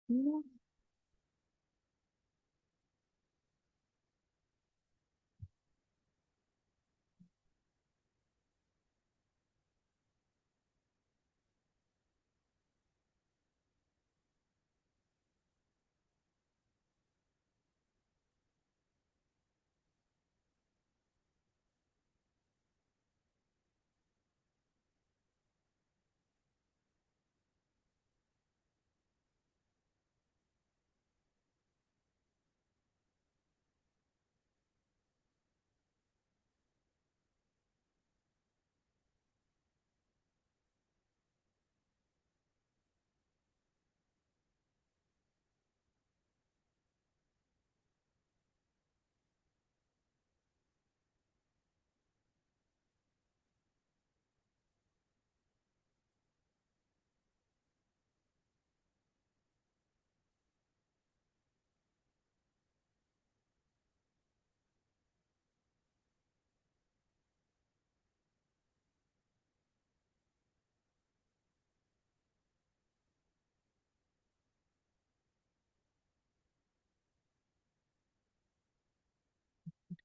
Mira,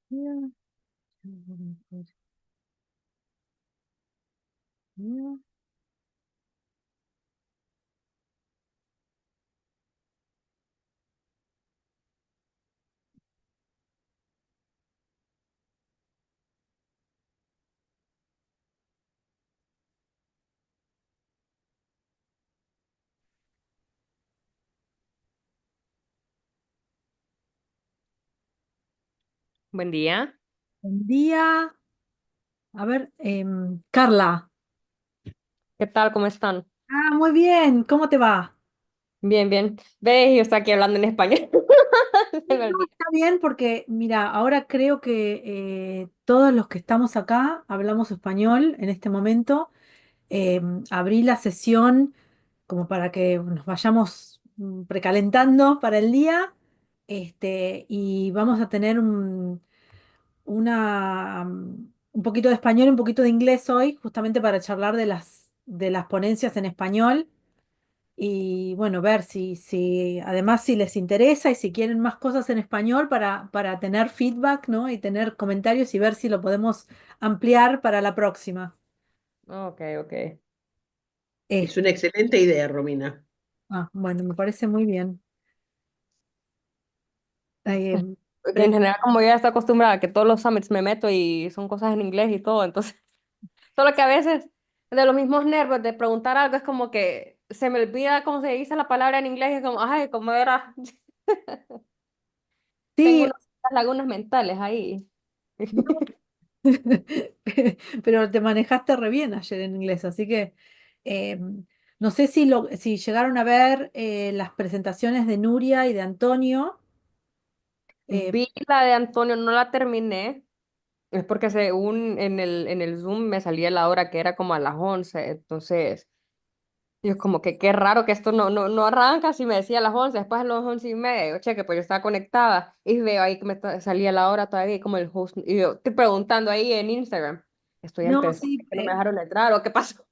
mira, mira. Buen día. Buen día. A ver, Carla. ¿Qué tal? ¿Cómo están? Muy bien. ¿Cómo te va? Bien, bien. Ve, yo estoy aquí hablando en español. Se me No, olvida. está bien porque, mira, ahora creo que todos los que estamos acá hablamos español en este momento. Abrí la sesión como para que nos vayamos precalentando para el día. Y vamos a tener un poquito de español y un poquito de inglés hoy, justamente para charlar de las ponencias en español. Y bueno, ver si además si les interesa y si quieren más cosas en español para tener feedback, ¿no? Y tener comentarios y ver si lo podemos ampliar para la próxima. Ok, ok. Eh, Es una excelente idea, Romina. bueno, me parece muy bien. Eh, Porque en pre- general, como yo ya estoy acostumbrada a que todos los summits me meto y son cosas en inglés y todo, entonces, solo que a veces de los mismos nervios de preguntar algo es como que se me olvida cómo se dice la palabra en inglés y es como, ay, ¿cómo era? Tengo sí, unas lagunas mentales ahí. no, pero te manejaste re bien ayer en inglés, así que eh, no sé si llegaron a ver las presentaciones de Nuria y de Antonio. eh, Vi la de Antonio, no la terminé. Es porque según en el Zoom me salía la hora que era como a las 11, entonces yo como que qué raro que esto no arranca, si me decía a las 11, después a las 11:30, yo cheque, pues yo estaba conectada y veo ahí que salía la hora todavía y como el host, y yo estoy preguntando ahí en Instagram, estoy no, empezando, sí, que no me dejaron entrar o qué pasó.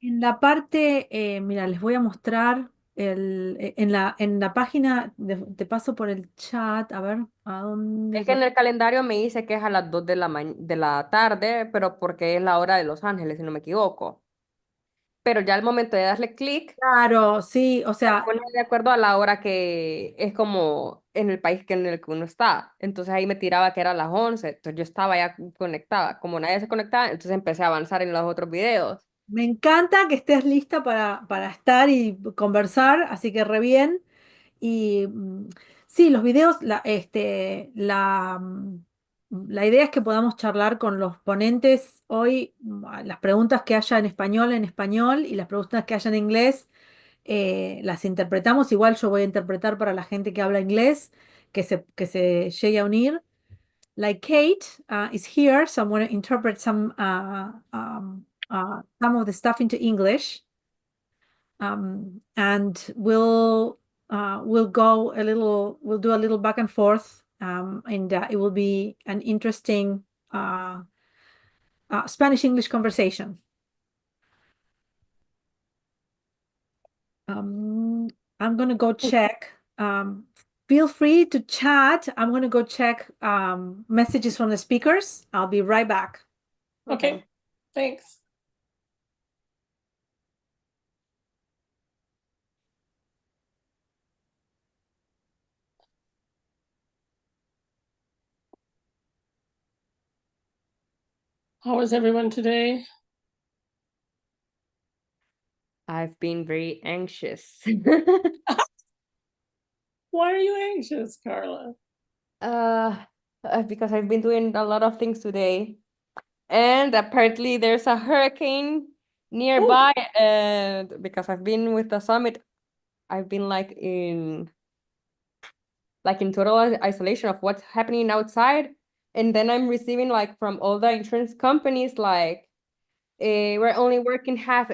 en la parte, mira, les voy a mostrar en la página, te paso por el chat, a ver, ¿a dónde Es que en el calendario me dice que es a las 2 de la tarde, pero porque es la hora de Los Ángeles, si no me equivoco. Pero ya al momento de darle clic, Claro, sí, o la sea, pone de acuerdo a la hora que es como en el país en el que uno está. Entonces ahí me tiraba que era las 11. Entonces yo estaba ya conectada. Como nadie se conectaba, entonces empecé a avanzar en los otros videos. me encanta que estés lista para estar y conversar, así que re bien. Y sí, los videos, la idea es que podamos charlar con los ponentes hoy, las preguntas que haya en español, y las preguntas que haya en inglés, las interpretamos. Igual yo voy a interpretar para la gente que habla inglés, que se llegue a unir. Like Kate is here, so I'm going to interpret some of the stuff into English. And we'll do a little back and forth, and it will be an interesting uh, Spanish English conversation. Um, I'm gonna go check. Feel free to chat. I'm gonna go check messages from the speakers. I'll be right back. Okay, thanks. How is everyone today? I've been very anxious. Why are you anxious, Carla? Uh, because I've been doing a lot of things today. And apparently there's a hurricane nearby. And because I've been with the summit, I've been in total isolation of what's happening outside. And then I'm receiving like from all the insurance companies like we're only working half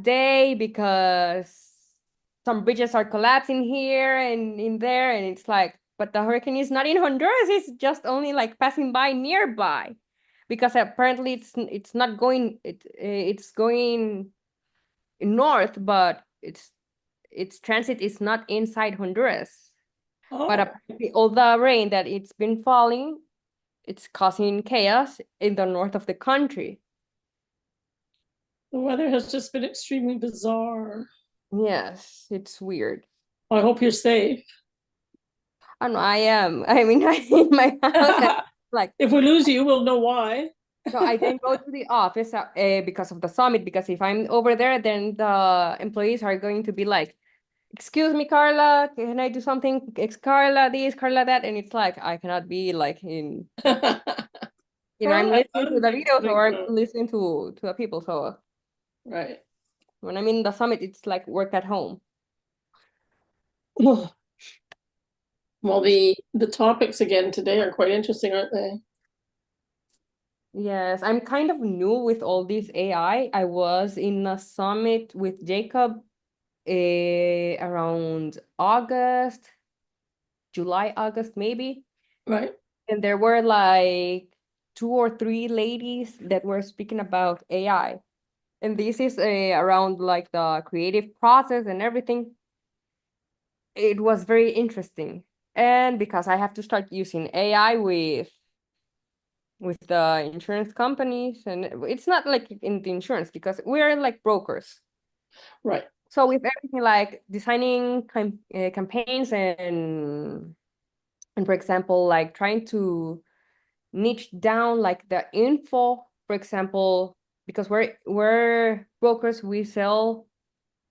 day because some bridges are collapsing here and in there, and it's like, but the hurricane is not in Honduras, it's just only like passing by nearby, because apparently it's not going it's going north, but its transit is not inside Honduras. But Oh, apparently all the rain that it's been falling, it's causing chaos in the north of the country. the weather has just been extremely bizarre. Yes, it's weird. I hope you're safe. I know I am. I mean, I'm in my house and like, If we lose you, we'll know why. no, I didn't go to the office because of the summit, because if I'm over there, then the employees are going to be like, excuse me, Carla, can I do something? It's Carla this, Carla that. And it's like, I cannot be like I'm Carla, listening to the videos or I'm listening to the people. So right. when I'm in the summit, it's like work at home. Well, the topics again today are quite interesting, aren't they? Yes, I'm kind of new with all this AI. I was in a summit with Jacob around August, July, August, maybe. Right. And there were like 2 or 3 ladies that were speaking about AI. And this is around like the creative process and everything. It was very interesting. And because I have to start using AI with the insurance companies, and it's not like in the insurance because we're like brokers. Right. So with everything like designing campaigns and for example, like trying to niche down like the info, for example, because we're brokers, we sell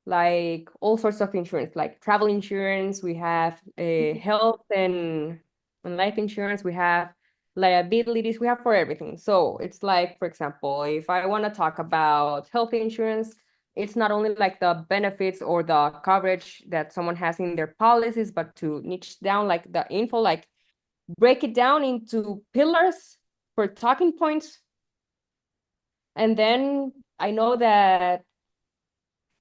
like all sorts of insurance, like travel insurance, we have health and life insurance, we have liabilities, we have for everything. So it's like, for example, if I want to talk about health insurance, it's not only like the benefits or the coverage that someone has in their policies, but to niche down like the info, like break it down into pillars for talking points. And then I know that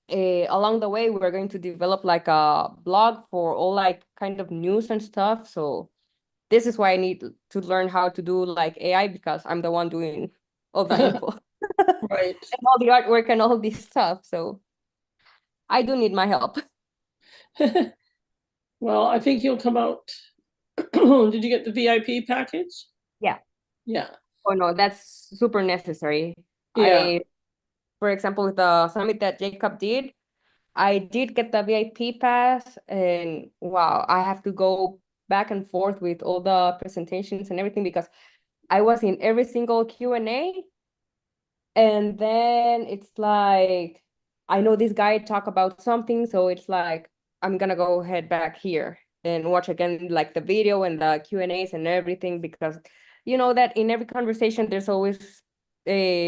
along the way we're going to develop like a blog for all like kind of news and stuff. So this is why I need to learn how to do like AI, because I'm the one doing all the info Right. and all the artwork and all this stuff. So I do need my help. Well, I think you'll come out. Did you get the VIP package? Yeah. Yeah. Oh no, that's super necessary. Yeah. For example, with the summit that Jacob did, I did get the VIP pass, and wow, I have to go back and forth with all the presentations and everything because I was in every single Q&A. And then it's like, I know this guy talk about something, so it's like, I'm gonna go head back here and watch again like the video and the Q&As and everything, because you know that in every conversation there's always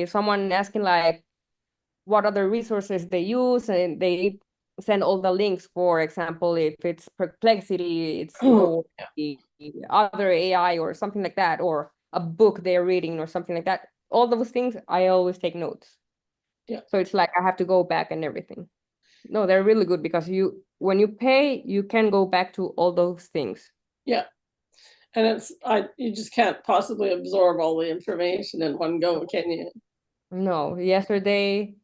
someone asking like what other resources they use, and they send all the links. For example, if it's Perplexity, it's or the other AI or something like that, or a book they're reading or something like that. All those things, I always take notes. Yeah. So it's like I have to go back and everything. No, they're really good because when you pay, you can go back to all those things. Yeah. And you just can't possibly absorb all the information in one go, can you? No, yesterday,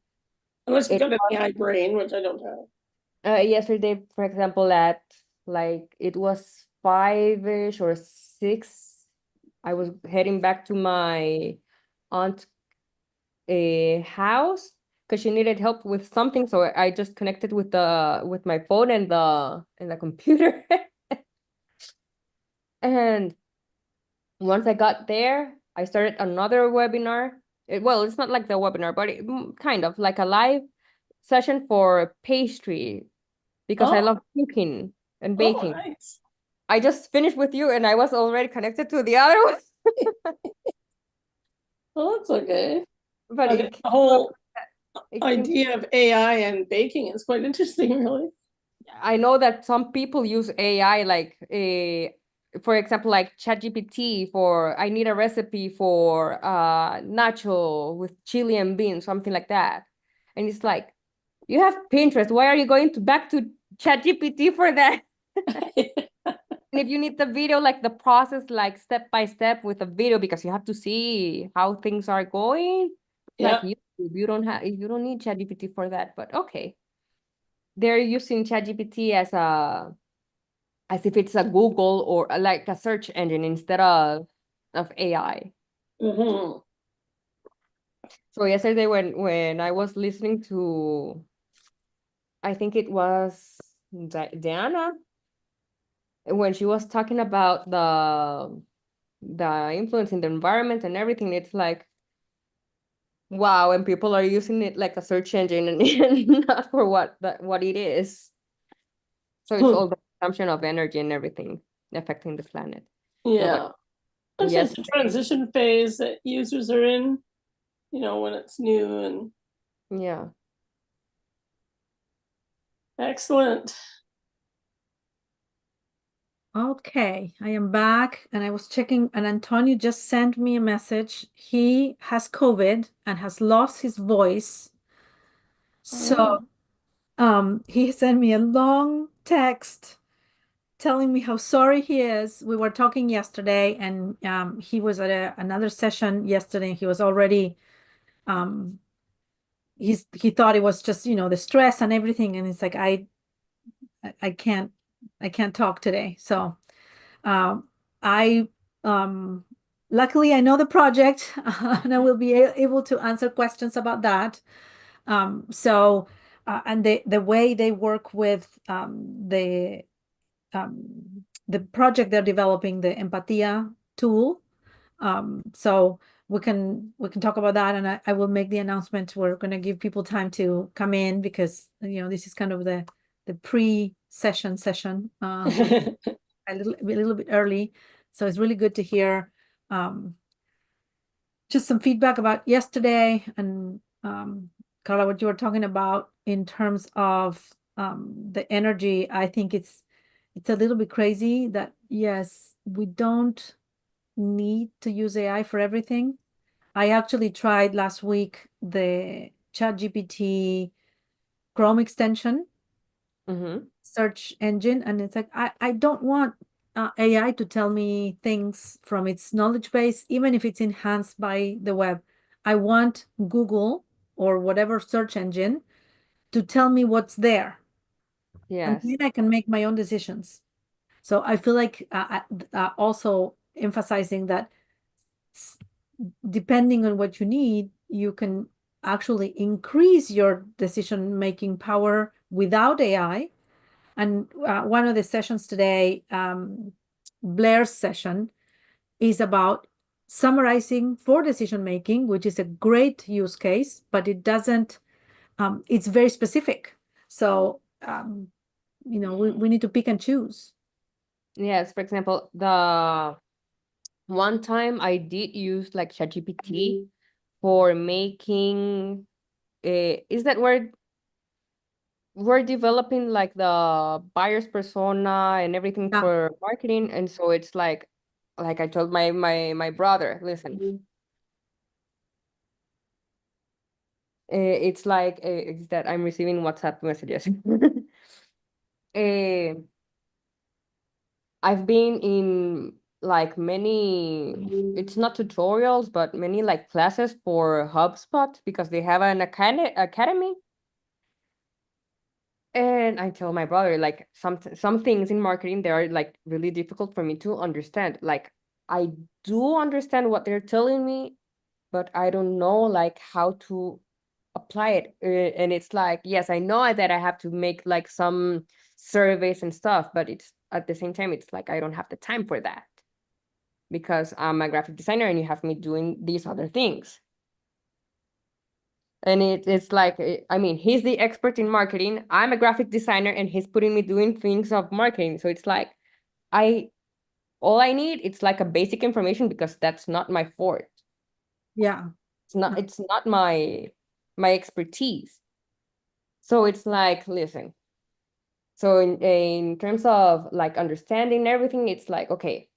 Unless you've got an AI brain, which I don't have. Yesterday, for example, at like it was 5-ish or 6, I was heading back to my aunt's house because she needed help with something. So I just connected with my phone and the computer. And once I got there, I started another webinar. Well, it's not like the webinar, but kind of like a live session for pastry because I Oh, love cooking and oh, baking. nice. I just finished with you and I was already connected to the other one. Well, that's okay. But I it think came the up, whole it came, idea of AI and baking is quite interesting, really. I know that some people use AI like for example, like ChatGPT for I need a recipe for nacho with chili and beans, something like that. And it's like, you have Pinterest. Why are you going to back to ChatGPT for that? And if you need the video, like the process, like step by step with a video, because you have to see how things are going. Like Yeah. you don't need ChatGPT for that, but okay. They're using ChatGPT as if it's a Google or like a search engine instead of AI. Hmm. So yesterday when I was listening to, I think it was Diana, when she was talking about the influence in the environment and everything, it's like, wow, and people are using it like a search engine and not for what it is. So it's all the consumption of energy and everything affecting the planet. No, Yeah. but I think it's a yesterday, transition phase that users are in, when it's new and yeah. excellent. Okay, I am back and I was checking, and Antonio just sent me a message. He has COVID and has lost his voice. So, Oh, he sent me a long text telling me how sorry he is. We were talking yesterday, and he was at another session yesterday. And he was already um, he thought it was just the stress and everything, and it's like I can't talk today. So I um, luckily I know the project, and I will be able to answer questions about that. So and the way they work with the project they're developing, the Empatia tool. So we can talk about that, and I will make the announcement. We're going to give people time to come in because this is kind of the pre-session session, a little bit early. So it's really good to hear just some feedback about yesterday, and Carla, what you were talking about in terms of the energy. I think it's a little bit crazy that yes, we don't need to use AI for everything. I actually tried last week the ChatGPT Chrome extension Mm-hmm. search engine, and it's like I don't want AI to tell me things from its knowledge base, even if it's enhanced by the web. I want Google or whatever search engine to tell me what's there, and Yes. then I can make my own decisions. So I feel like also emphasizing that depending on what you need, you can actually increase your decision-making power without AI. And one of the sessions today, Blair's session, is about summarizing for decision making, which is a great use case, but it doesn't, it's very specific. So, we need to pick and choose. Yes. For example, the one time I did use like ChatGPT for making is that where we're developing like the buyer's persona and everything Yeah. for marketing, and so it's like I told my brother, listen, it's like it's that I'm receiving WhatsApp messages. uh, I've been in like many, it's not tutorials, but many like classes for HubSpot because they have an academy. And I tell my brother, like, some things in marketing, they are like really difficult for me to understand. Like, I do understand what they're telling me, but I don't know like how to apply it. And it's like, yes, I know that I have to make like some surveys and stuff, but it's at the same time, it's like I don't have the time for that because I'm a graphic designer and you have me doing these other things. And it's like, I mean, he's the expert in marketing. I'm a graphic designer and he's putting me doing things of marketing. So it's like, all I need, it's like a basic information because that's not my forte. Yeah. It's not my expertise. So it's like, listen. So in terms of like understanding everything, it's like, okay,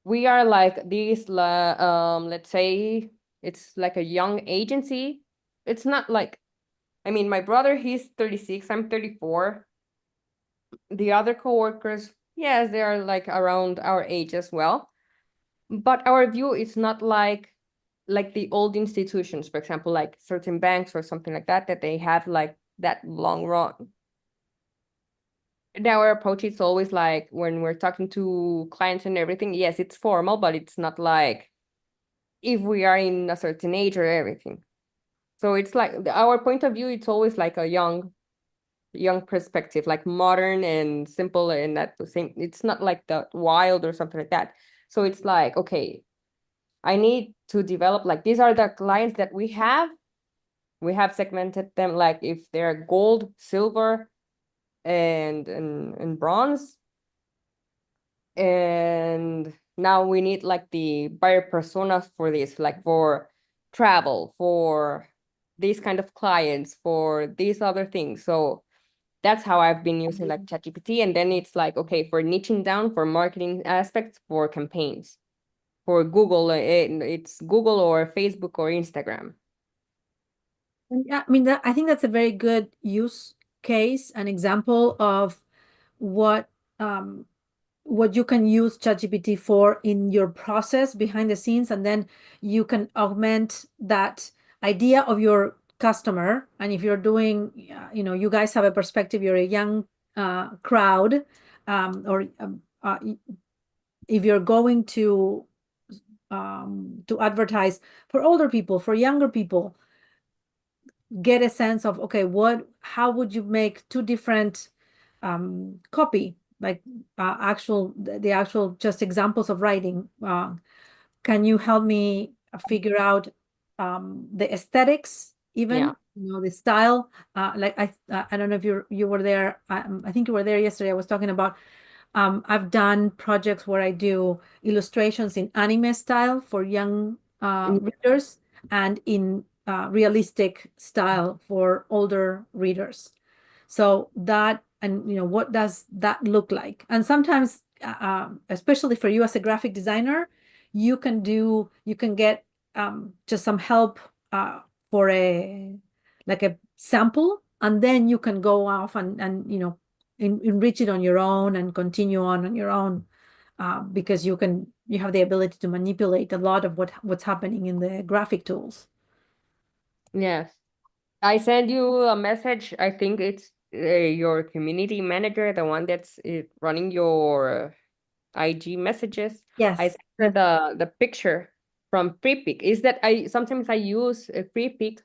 we are like these, let's say it's like a young agency. It's not like, I mean, my brother, he's 36, I'm 34. The other coworkers, yes, they are like around our age as well. But our view is not like the old institutions, for example, like certain banks or something like that, that they have like that long run. And our approach is always like when we're talking to clients and everything, yes, it's formal, but it's not like if we are in a certain age or everything. So it's like our point of view, it's always like a young perspective, like modern and simple, and at the same, it's not like the wild or something like that. So it's like, okay, I need to develop, like, these are the clients that we have segmented them, like if they're gold, silver, and bronze. And now we need like the buyer personas for this, like for travel, for these kind of clients, for these other things. So that's how I've been using like ChatGPT. And then it's like, okay, for niching down, for marketing aspects, for campaigns, for Google, it's Google or Facebook or Instagram. And yeah, I mean, I think that's a very good use case, an example of what um, what you can use ChatGPT for in your process behind the scenes, and then you can augment that idea of your customer. And if you're doing, you guys have a perspective, you're a young crowd, or if you're going to advertise for older people, for younger people, get a sense of, okay, how would you make two different copy, like the actual just examples of writing. Can you help me figure out the aesthetics, even, Yeah. the style? Like I don't know if you were there. I think you were there yesterday. I was talking about I've done projects where I do illustrations in anime style for young readers, and in realistic style for older readers. So that, and what does that look like? And sometimes, especially for you as a graphic designer, you can get just some help for like a sample, and then you can go off and enrich it on your own and continue on your own, because you have the ability to manipulate a lot of what's happening in the graphic tools. Yes. I send you a message. I think it's your community manager, the one that's running your IG messages. Yes. I sent her the picture from Freepik. Is that sometimes I use Freepik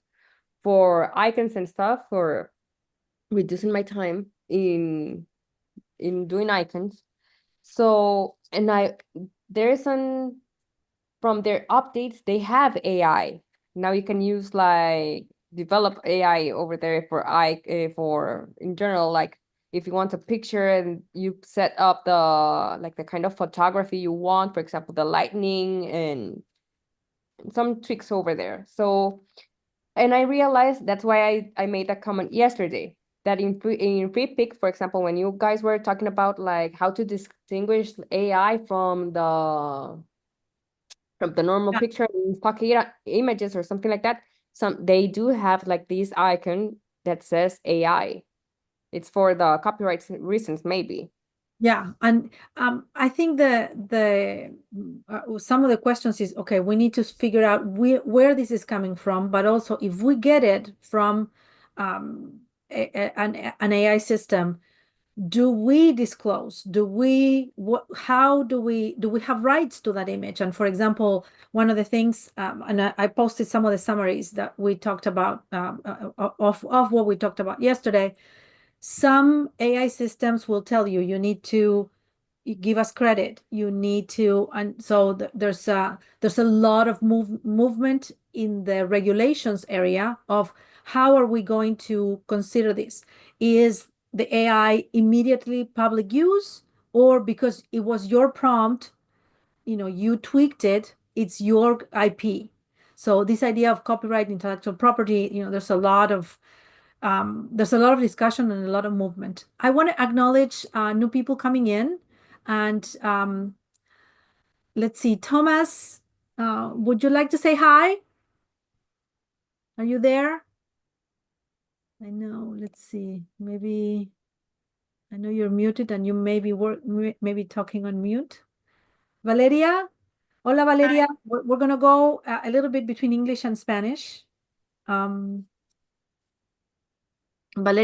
for icons and stuff, for reducing my time in doing icons. So, and there's from their updates, they have AI. Now you can use like develop AI over there for in general, like if you want a picture and you set up the kind of photography you want, for example, the lightning and some tweaks over there. So, and I realized that's why I made that comment yesterday, that in Freepik, for example, when you guys were talking about like how to distinguish AI from the normal picture in stock images or something like that, they do have like this icon that says AI. It's for the copyright reasons, maybe. Yeah, and I think some of the questions is, okay, we need to figure out where this is coming from, but also if we get it from an AI system, do we disclose? How do we have rights to that image? And for example, one of the things, and I posted some of the summaries that we talked about, of what we talked about yesterday. Some AI systems will tell you you need to give us credit. You need to, and so there's a lot of movement in the regulations area of how are we going to consider this? Is the AI immediately public use, or because it was your prompt, you tweaked it, it's your IP. So this idea of copyright, intellectual property, there's a lot of discussion and a lot of movement. I want to acknowledge new people coming in, and let's see, Thomas, would you like to say hi? Are you there? I know. Let's see. Maybe I know you're muted, and you may be maybe talking on mute. Valeria, hola Valeria. We're gonna go a little bit between English and Spanish. Valeria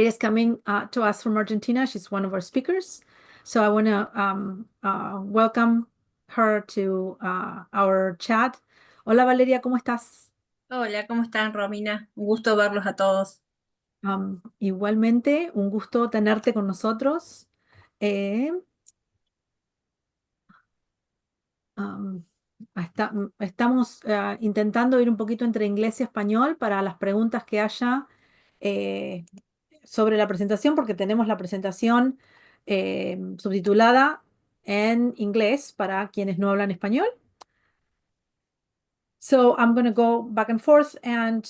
is coming to us from Argentina. She's one of our speakers. So I want to welcome her to our chat. Hola Valeria, ¿cómo estás? Hola, ¿cómo están, Romina? Un gusto verlos a todos. Igualmente, un gusto tenerte con nosotros. Eh, um, estamos intentando ir un poquito entre inglés y español para las preguntas que haya eh, sobre la presentación, porque tenemos la presentación subtitulada en inglés para quienes no hablan español. So I'm going to go back and forth and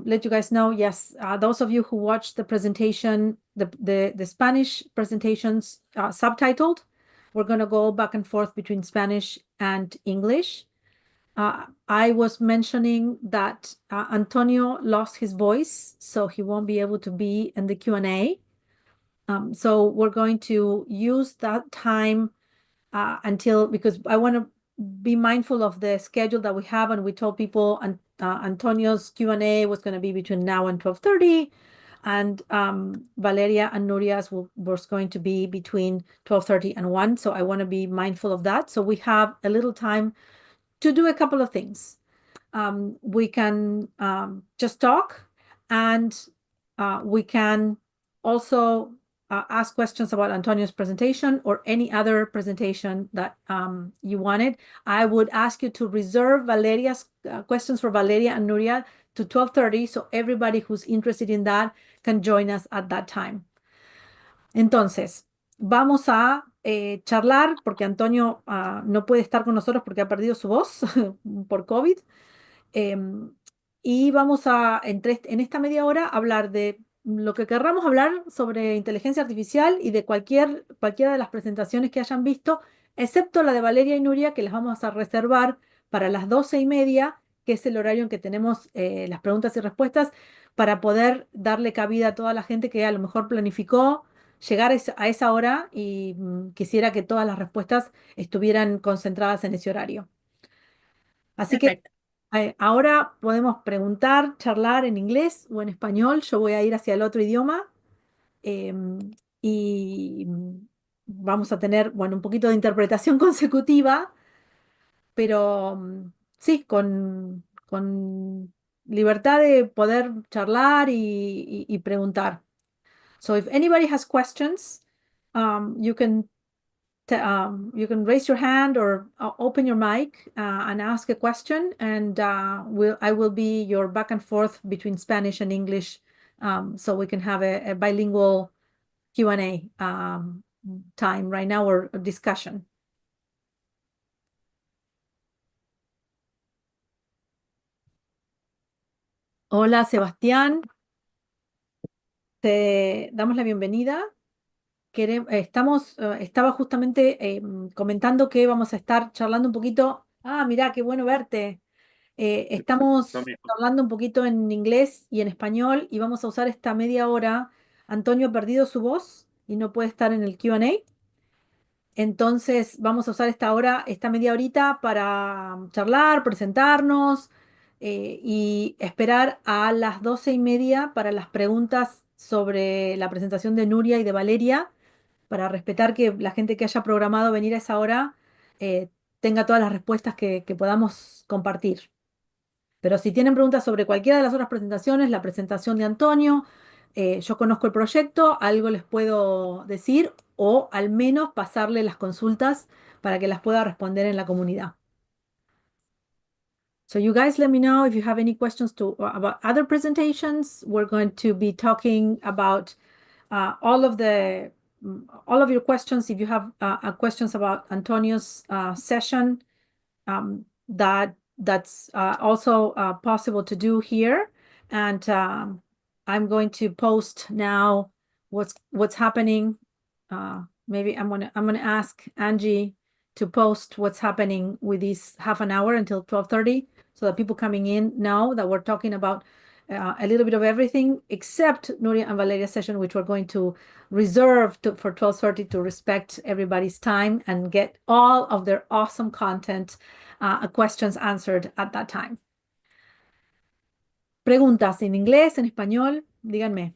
let you guys know, yes, those of you who watched the presentation, the Spanish presentations subtitled, we're going to go back and forth between Spanish and English. I was mentioning that Antonio lost his voice, so he won't be able to be in the Q&A. So we're going to use that time because I want to be mindful of the schedule that we have, and we told people Antonio's Q&A was going to be between now and 12:30, and Valeria and Nuria's was going to be between 12:30 and 1. So I want to be mindful of that. So we have a little time to do a couple of things. We can just talk, and we can also ask questions about Antonio's presentation or any other presentation that you wanted. I would ask you to reserve Valeria's questions for Valeria and Nuria to 12:30, so everybody who's interested in that can join us at that time. Entonces, vamos a charlar porque Antonio no puede estar con nosotros porque ha perdido su voz por COVID. Y vamos en esta media hora, hablar de lo que querramos hablar sobre inteligencia artificial y de cualquiera de las presentaciones que hayan visto, excepto la de Valeria y Nuria, que las vamos a reservar para las 12:30, que es el horario en que tenemos las preguntas y respuestas, para poder darle cabida a toda la gente que a lo mejor planificó llegar a esa hora y quisiera que todas las respuestas estuvieran concentradas en ese horario. Así que Perfecto. ahora podemos preguntar, charlar en inglés o en español. Yo voy a ir hacia el otro idioma y vamos a tener, bueno, un poquito de interpretación consecutiva, pero sí, con libertad de poder charlar y preguntar. So if anybody has questions, you can raise your hand or open your mic and ask a question, and I will be your back and forth between Spanish and English, so we can have a bilingual Q&A time right now, or discussion. Hola, Sebastián. Te damos la bienvenida. Estaba justamente comentando que vamos a estar charlando un poquito. Mirá, qué bueno verte. Estamos hablando un poquito en inglés y en español, y vamos a usar esta media hora. Antonio ha perdido su voz y no puede estar en el Q&A. Entonces vamos a usar esta media horita para charlar, presentarnos y esperar a las 12:30 para las preguntas sobre la presentación de Nuria y de Valeria, para respetar que la gente que haya programado venir a esa hora tenga todas las respuestas que podamos compartir. Pero si tienen preguntas sobre cualquiera de las otras presentaciones, la presentación de Antonio, yo conozco el proyecto, algo les puedo decir o al menos pasarle las consultas para que las pueda responder en la comunidad. So you guys let me know if you have any questions about other presentations. We're going to be talking about all of your questions. If you have questions about Antonio's session, that's also possible to do here. And I'm going to post now what's happening. Maybe I'm gonna ask Angie to post what's happening with this half an hour until 12:30, so that people coming in know that we're talking about a little bit of everything except Nuria and Valeria's session, which we're going to reserve for 12:30 to respect everybody's time and get all of their awesome content questions answered at that time. Preguntas en inglés, en español, díganme.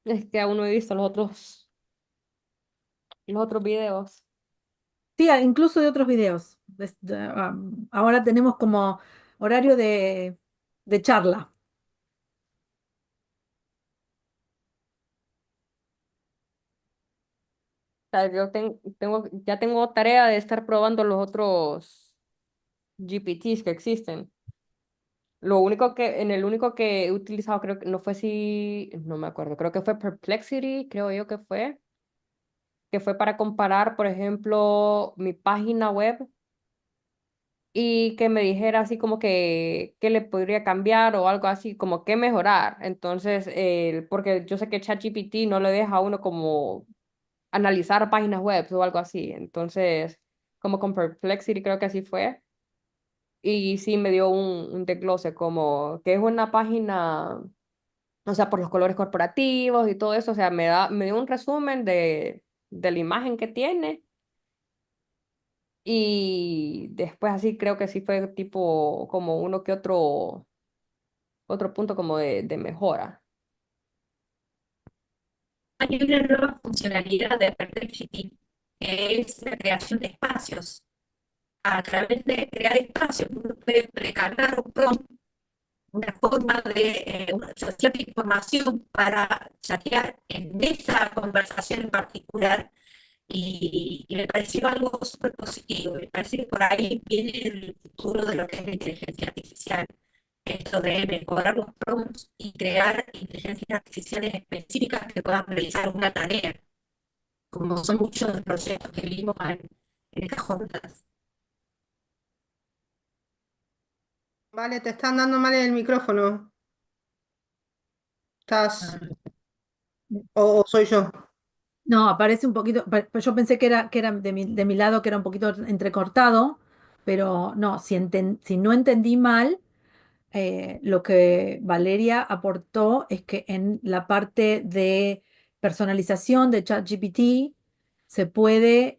Es que aún no he visto los otros videos. Sí, incluso de otros videos. Ahora tenemos como horario de charla. O sea, yo ya tengo tarea de estar probando los otros GPTs que existen. En el único que he utilizado, creo que no fue si, no me acuerdo, creo que fue Perplexity, creo yo que fue para comparar, por ejemplo, mi página web y que me dijera así como que qué le podría cambiar o algo así, como qué mejorar. Entonces, porque yo sé que ChatGPT no le deja a uno como analizar páginas web o algo así. Entonces, como con Perplexity creo que así fue. Y sí me dio un desglose como que es una página, o sea, por los colores corporativos y todo eso, o sea, me dio un resumen de la imagen que tiene. Y después así creo que sí fue tipo como uno que otro punto como de mejora. Hay una nueva funcionalidad de Perplexity, que es la creación de espacios. A través de crear espacios, uno puede precargar un prompt, una forma de asociar información para chatear en esa conversación en particular. Y me pareció algo súper positivo. Me parece que por ahí viene el futuro de lo que es la inteligencia artificial. Esto de mejorar los prompts y crear inteligencias artificiales específicas que puedan realizar una tarea, como son muchos de los proyectos que vimos en estas jornadas. Vale, te están dando mal el micrófono. ¿Estás? ¿O soy yo? No, aparece un poquito, yo pensé que era de mi lado, que era un poquito entrecortado, pero no, si no entendí mal, lo que Valeria aportó es que en la parte de personalización de ChatGPT se puede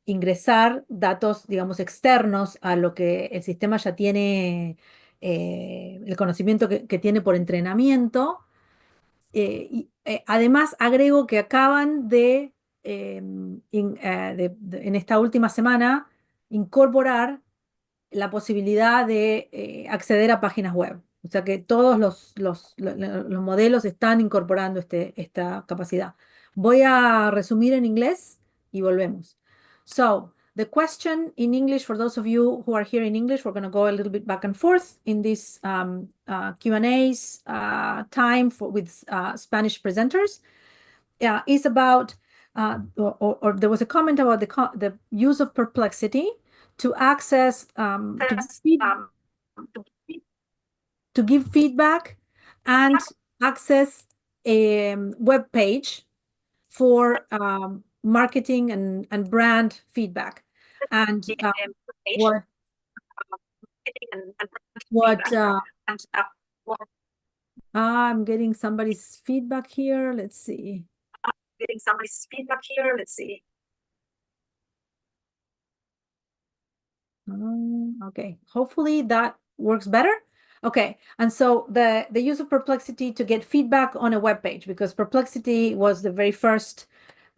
ingresar datos, digamos, externos a lo que el sistema ya tiene, el conocimiento que tiene por entrenamiento. Además, agrego que acaban en esta última semana, incorporar la posibilidad de acceder a páginas web. O sea que todos los modelos están incorporando esta capacidad. Voy a resumir en inglés y volvemos. So, the question in English, for those of you who are here in English, we're going to go a little bit back and forth in this Q&As time with Spanish presenters. Is about, or there was a comment about the use of Perplexity to access, to give feedback and access a web page for marketing and brand feedback. And what I'm getting somebody's feedback here. Let's see. Okay, hopefully that works better. Okay, and so the use of Perplexity to get feedback on a web page, because Perplexity was the very first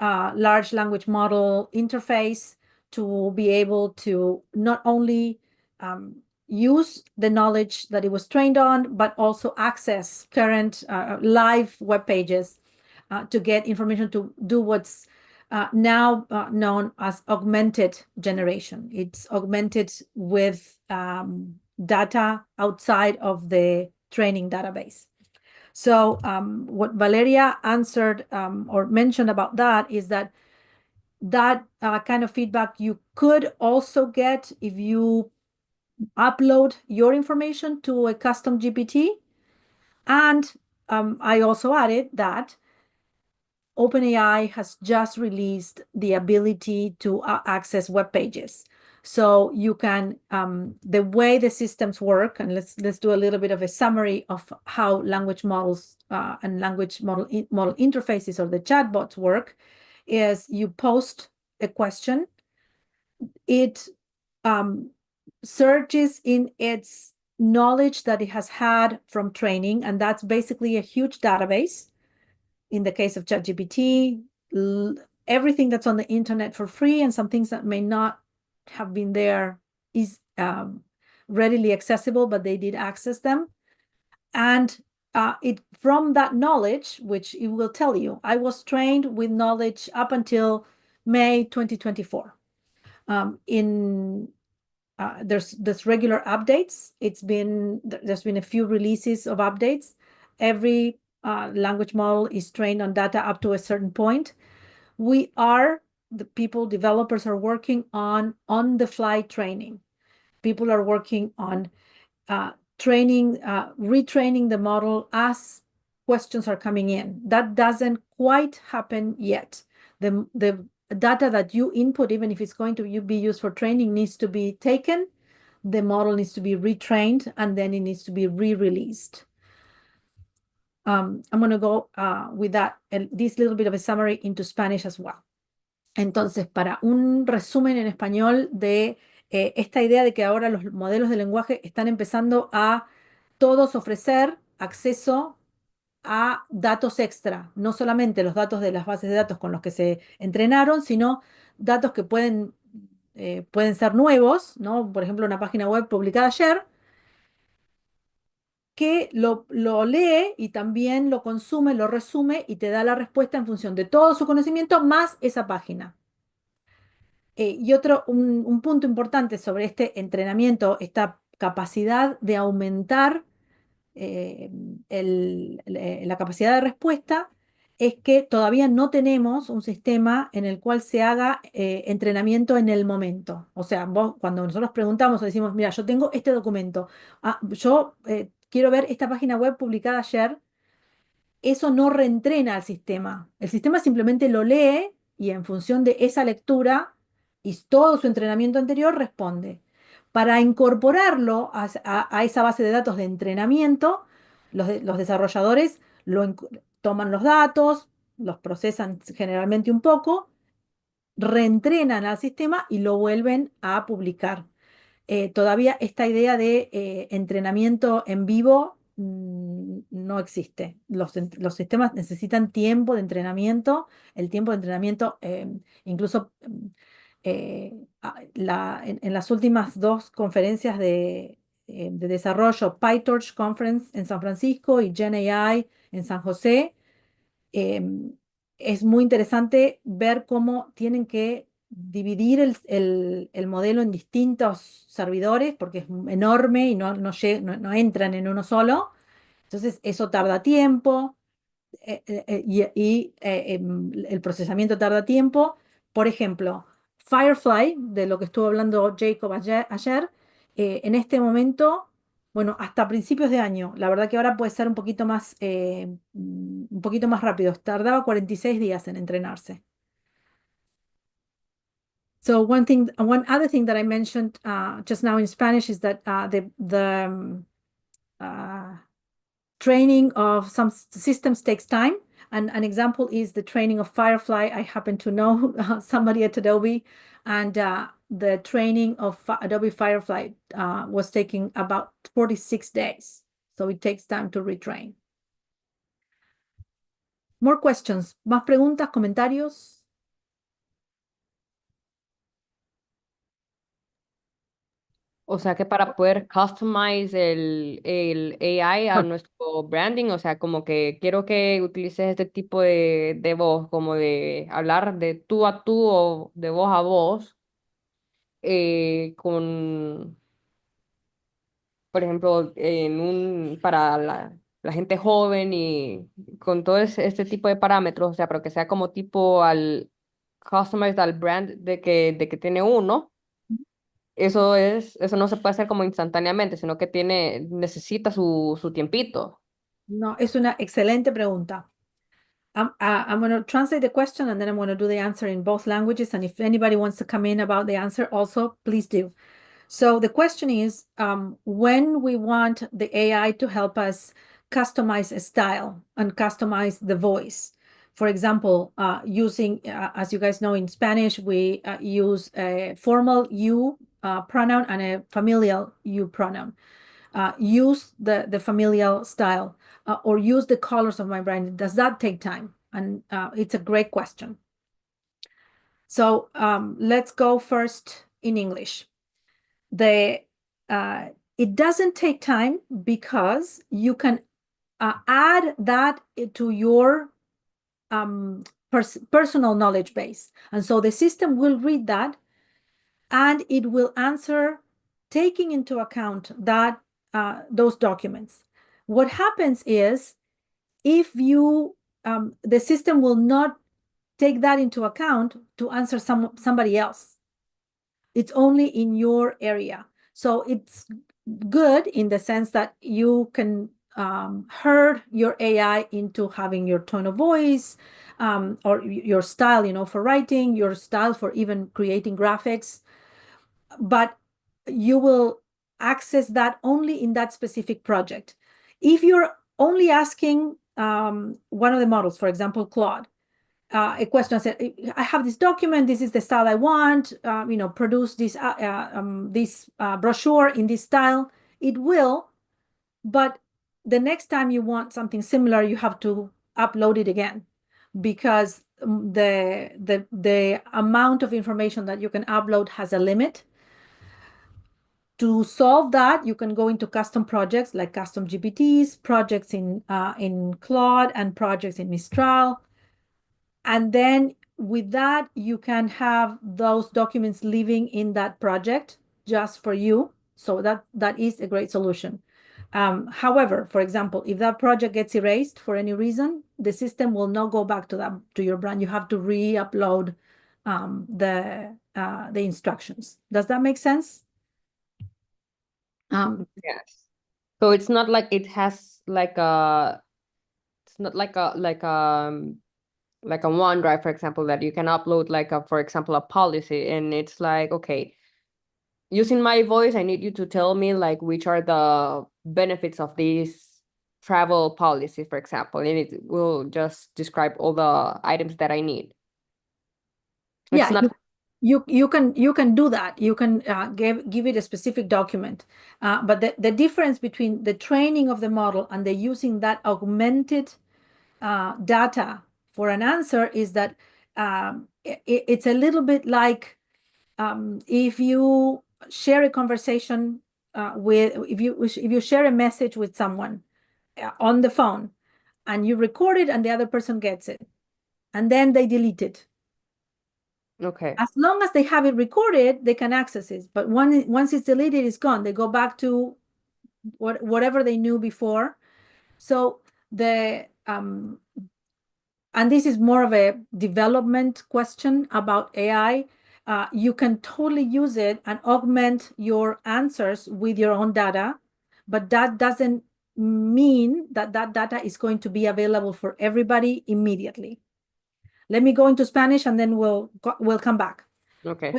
large language model interface to be able to not only use the knowledge that it was trained on, but also access current live web pages to get information to do what's now known as augmented generation. It's augmented with data outside of the training database. So what Valeria answered or mentioned about that is that kind of feedback you could also get if you upload your information to a custom GPT. And I also added that OpenAI has just released the ability to access web pages. So you can, the way the systems work, and let's do a little bit of a summary of how language models and language model interfaces or the chatbots work, is you post a question, it searches in its knowledge that it has had from training, and that's basically a huge database. In the case of ChatGPT, everything that's on the internet for free and some things that may not have been there is readily accessible, but they did access them. And it from that knowledge, which it will tell you, I was trained with knowledge up until May 2024. There's regular updates. There's been a few releases of updates. Every language model is trained on data up to a certain point. Developers are working on the-fly training. People are working on retraining the model as questions are coming in. That doesn't quite happen yet. The data that you input, even if it's going to be used for training, needs to be taken. The model needs to be retrained, and then it needs to be re-released. I'm going to go with this little bit of a summary into Spanish as well. Entonces, para un resumen en español de esta idea de que ahora los modelos de lenguaje están empezando a todos ofrecer acceso a datos extra, no solamente los datos de las bases de datos con los que se entrenaron, sino datos que pueden ser nuevos, ¿no? Por ejemplo, una página web publicada ayer, que lo lee y también lo consume, lo resume y te da la respuesta en función de todo su conocimiento más esa página. Y un punto importante sobre este entrenamiento, esta capacidad de aumentar la capacidad de respuesta, es que todavía no tenemos un sistema en el cual se haga entrenamiento en el momento. O sea, cuando nosotros preguntamos o decimos, mira, yo tengo este documento, yo quiero ver esta página web publicada ayer, eso no reentrena al sistema. El sistema simplemente lo lee y en función de esa lectura y todo su entrenamiento anterior responde. Para incorporarlo a esa base de datos de entrenamiento, los desarrolladores toman los datos, los procesan generalmente un poco, reentrenan al sistema y lo vuelven a publicar. Todavía esta idea de entrenamiento en vivo no existe. Los sistemas necesitan tiempo de entrenamiento. El tiempo de entrenamiento, incluso en las últimas dos conferencias de desarrollo, PyTorch Conference en San Francisco y GenAI en San José, es muy interesante ver cómo tienen que dividir el modelo en distintos servidores, porque es enorme y no entran en uno solo. Entonces, eso tarda tiempo y el procesamiento tarda tiempo. Por ejemplo, Firefly, de lo que estuvo hablando Jacob ayer, en este momento, bueno, hasta principios de año, la verdad que ahora puede ser un poquito más rápido, tardaba 46 días en entrenarse. So one other thing that I mentioned just now in Spanish is that the training of some systems takes time. And an example is the training of Firefly. I happen to know somebody at Adobe, and the training of Adobe Firefly was taking about 46 days. So it takes time to retrain. More questions. ¿Más preguntas, comentarios? O sea que para poder customize el AI a nuestro branding, o sea, como que quiero que utilices este tipo de voz, como de hablar de tú a tú o de voz a voz, con, por ejemplo, para la gente joven y con todo este tipo de parámetros, o sea, pero que sea como tipo al customized al brand de que tiene uno. Eso no se puede hacer como instantáneamente, sino que necesita su tiempito. No, es una excelente pregunta. I'm going to translate the question and then I'm going to do the answer in both languages. And if anybody wants to come in about the answer also, please do. So the question is, when we want the AI to help us customize a style and customize the voice, for example, using, as you guys know, in Spanish, we use a formal you pronoun and a familial you pronoun. Use the familial style or use the colors of my brand. Does that take time? And it's a great question. So let's go first in English. It doesn't take time because you can add that to your personal knowledge base. And so the system will read that and it will answer taking into account that those documents. What happens is if you, the system will not take that into account to answer somebody else. It's only in your area. So it's good in the sense that you can herd your AI into having your tone of voice or your style, you know, for writing, your style for even creating graphics. But you will access that only in that specific project. If you're only asking one of the models, for example, Claude, a question said, I have this document, this is the style I want, produce this brochure in this style. It will, but the next time you want something similar, you have to upload it again because the amount of information that you can upload has a limit. To solve that, you can go into custom projects like custom GPTs, projects in Claude and projects in Mistral. And then with that, you can have those documents living in that project just for you. So that is a great solution. However, for example, if that project gets erased for any reason, the system will not go back to your brand. You have to re-upload the instructions. Does that make sense? Yes. So it's not like it has it's not like a OneDrive, for example, that you can upload for example, a policy, and it's like, okay, using my voice, I need you to tell me like which are the benefits of this travel policy, for example, and it will just describe all the items that I need. It's Yeah, not. you can do that. You can give it a specific document. But the difference between the training of the model and the using that augmented data for an answer is that it's a little bit like if you share a conversation if you share a message with someone on the phone and you record it and the other person gets it and then they delete it. Okay. As long as they have it recorded, they can access it. But once it's deleted, it's gone. They go back to whatever they knew before. So and this is more of a development question about AI. You can totally use it and augment your answers with your own data, but that doesn't mean that that data is going to be available for everybody immediately. Let me go into Spanish and then we'll come back. Okay.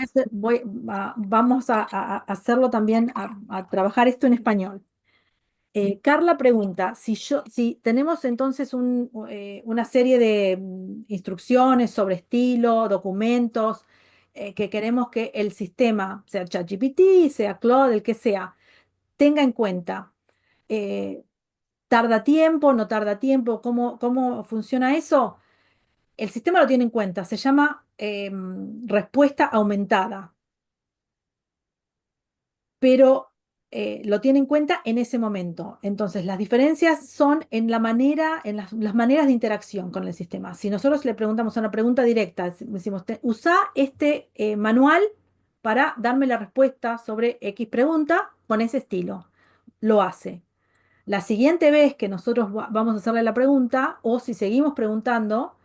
Vamos a hacerlo también, a trabajar esto en español. Carla pregunta, si tenemos entonces una serie de instrucciones sobre estilo, documentos, que queremos que el sistema, sea ChatGPT, sea Claude, el que sea, tenga en cuenta. eh, ¿Tarda tiempo? ¿No tarda tiempo? ¿Cómo funciona eso? El sistema lo tiene en cuenta, se llama respuesta aumentada, pero lo tiene en cuenta en ese momento. Entonces, las diferencias son en la manera, en las maneras de interacción con el sistema. Si nosotros le preguntamos una pregunta directa, decimos, usa este manual para darme la respuesta sobre X pregunta con ese estilo. Lo hace. La siguiente vez que nosotros vamos a hacerle la pregunta, o si seguimos preguntando,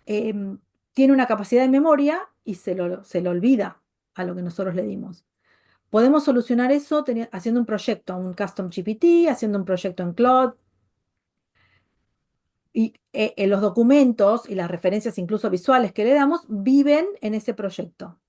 em, tiene una capacidad de memoria y se lo olvida a lo que nosotros le dimos. Podemos solucionar eso haciendo un proyecto, un custom GPT, haciendo un proyecto en Claude, y los documentos y las referencias incluso visuales que le damos viven en ese proyecto.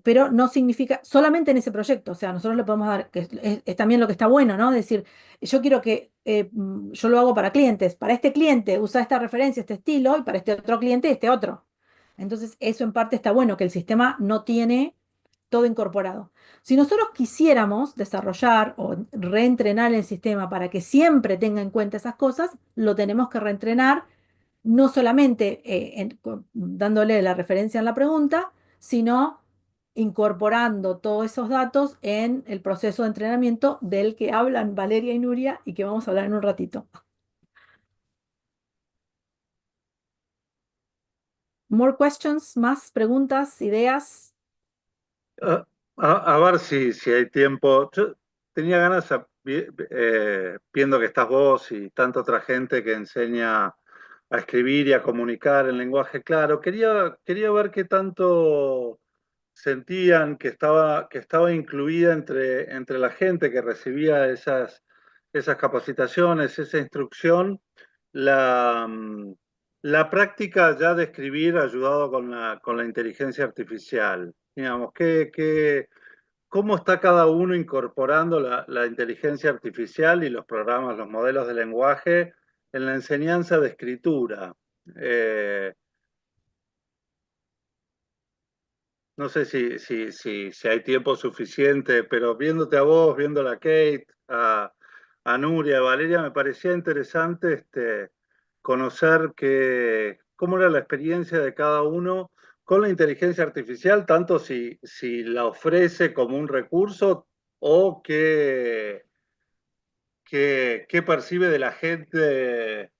Pero no significa solamente en ese proyecto, o sea, nosotros le podemos dar, que es también lo que está bueno, ¿no? Decir, yo quiero que, yo lo hago para clientes, para este cliente usa esta referencia, este estilo, y para este otro cliente este otro. Entonces, eso en parte está bueno, que el sistema no tiene todo incorporado. Si nosotros quisiéramos desarrollar o reentrenar el sistema para que siempre tenga en cuenta esas cosas, lo tenemos que reentrenar no solamente dándole la referencia en la pregunta, sino incorporando todos esos datos en el proceso de entrenamiento del que hablan Valeria y Nuria y que vamos a hablar en un ratito. More questions, más preguntas, ideas. A, a ver si hay tiempo. Yo tenía ganas, viendo que estás vos y tanta otra gente que enseña a escribir y a comunicar en lenguaje claro, quería ver qué tanto sentían que estaba incluida entre la gente que recibía esas capacitaciones, esa instrucción, la, la práctica ya de escribir ayudado con la inteligencia artificial. Digamos, ¿cómo está cada uno incorporando la inteligencia artificial y los programas, los modelos de lenguaje en la enseñanza de escritura? Eh, no sé si hay tiempo suficiente, pero viéndote a vos, viéndola a Kate, a Nuria, a Valeria, me parecía interesante conocer cómo era la experiencia de cada uno con la inteligencia artificial, tanto si la ofrece como un recurso o qué percibe de la gente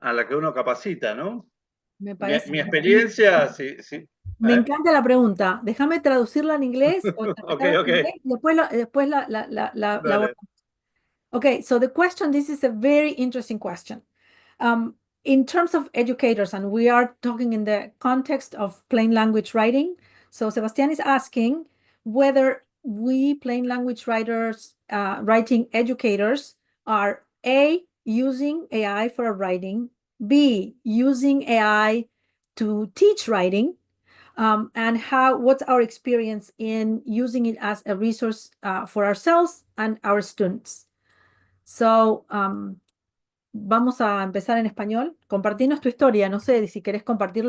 a la que uno capacita, ¿no? Me Mi, parece. mi experiencia, sí, sí. Me encanta la pregunta. Déjame traducirla en inglés o Ok, interpretarla ok, en inglés y después dale. Okay, so the question, this is a very interesting question. Um, in terms of educators, and we are talking in the context of plain language writing. So Sebastian is asking whether we plain language writers, writing educators, are A, using AI for writing, B, using AI to teach writing, and what's our experience in using it as a resource for ourselves and our students. So, vamos a empezar en español. Compartirnos tu historia. No sé si querés compartir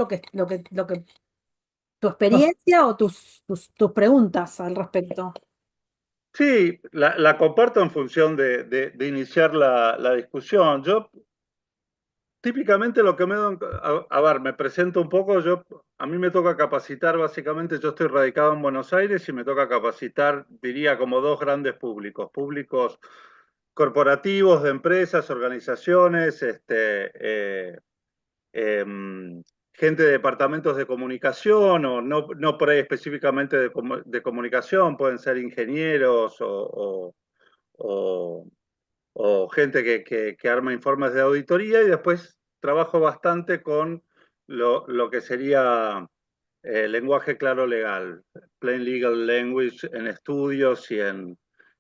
tu experiencia o tus preguntas al respecto. Sí, la comparto en función de iniciar la discusión. Yo típicamente lo que a ver, me presento un poco, a mí me toca capacitar básicamente, yo estoy radicado en Buenos Aires y me toca capacitar, diría, como dos grandes públicos corporativos, de empresas, organizaciones, gente de departamentos de comunicación, o no por ahí específicamente de comunicación, pueden ser ingenieros o o gente que arma informes de auditoría, y después trabajo bastante con lo que sería lenguaje claro legal, plain legal language en estudios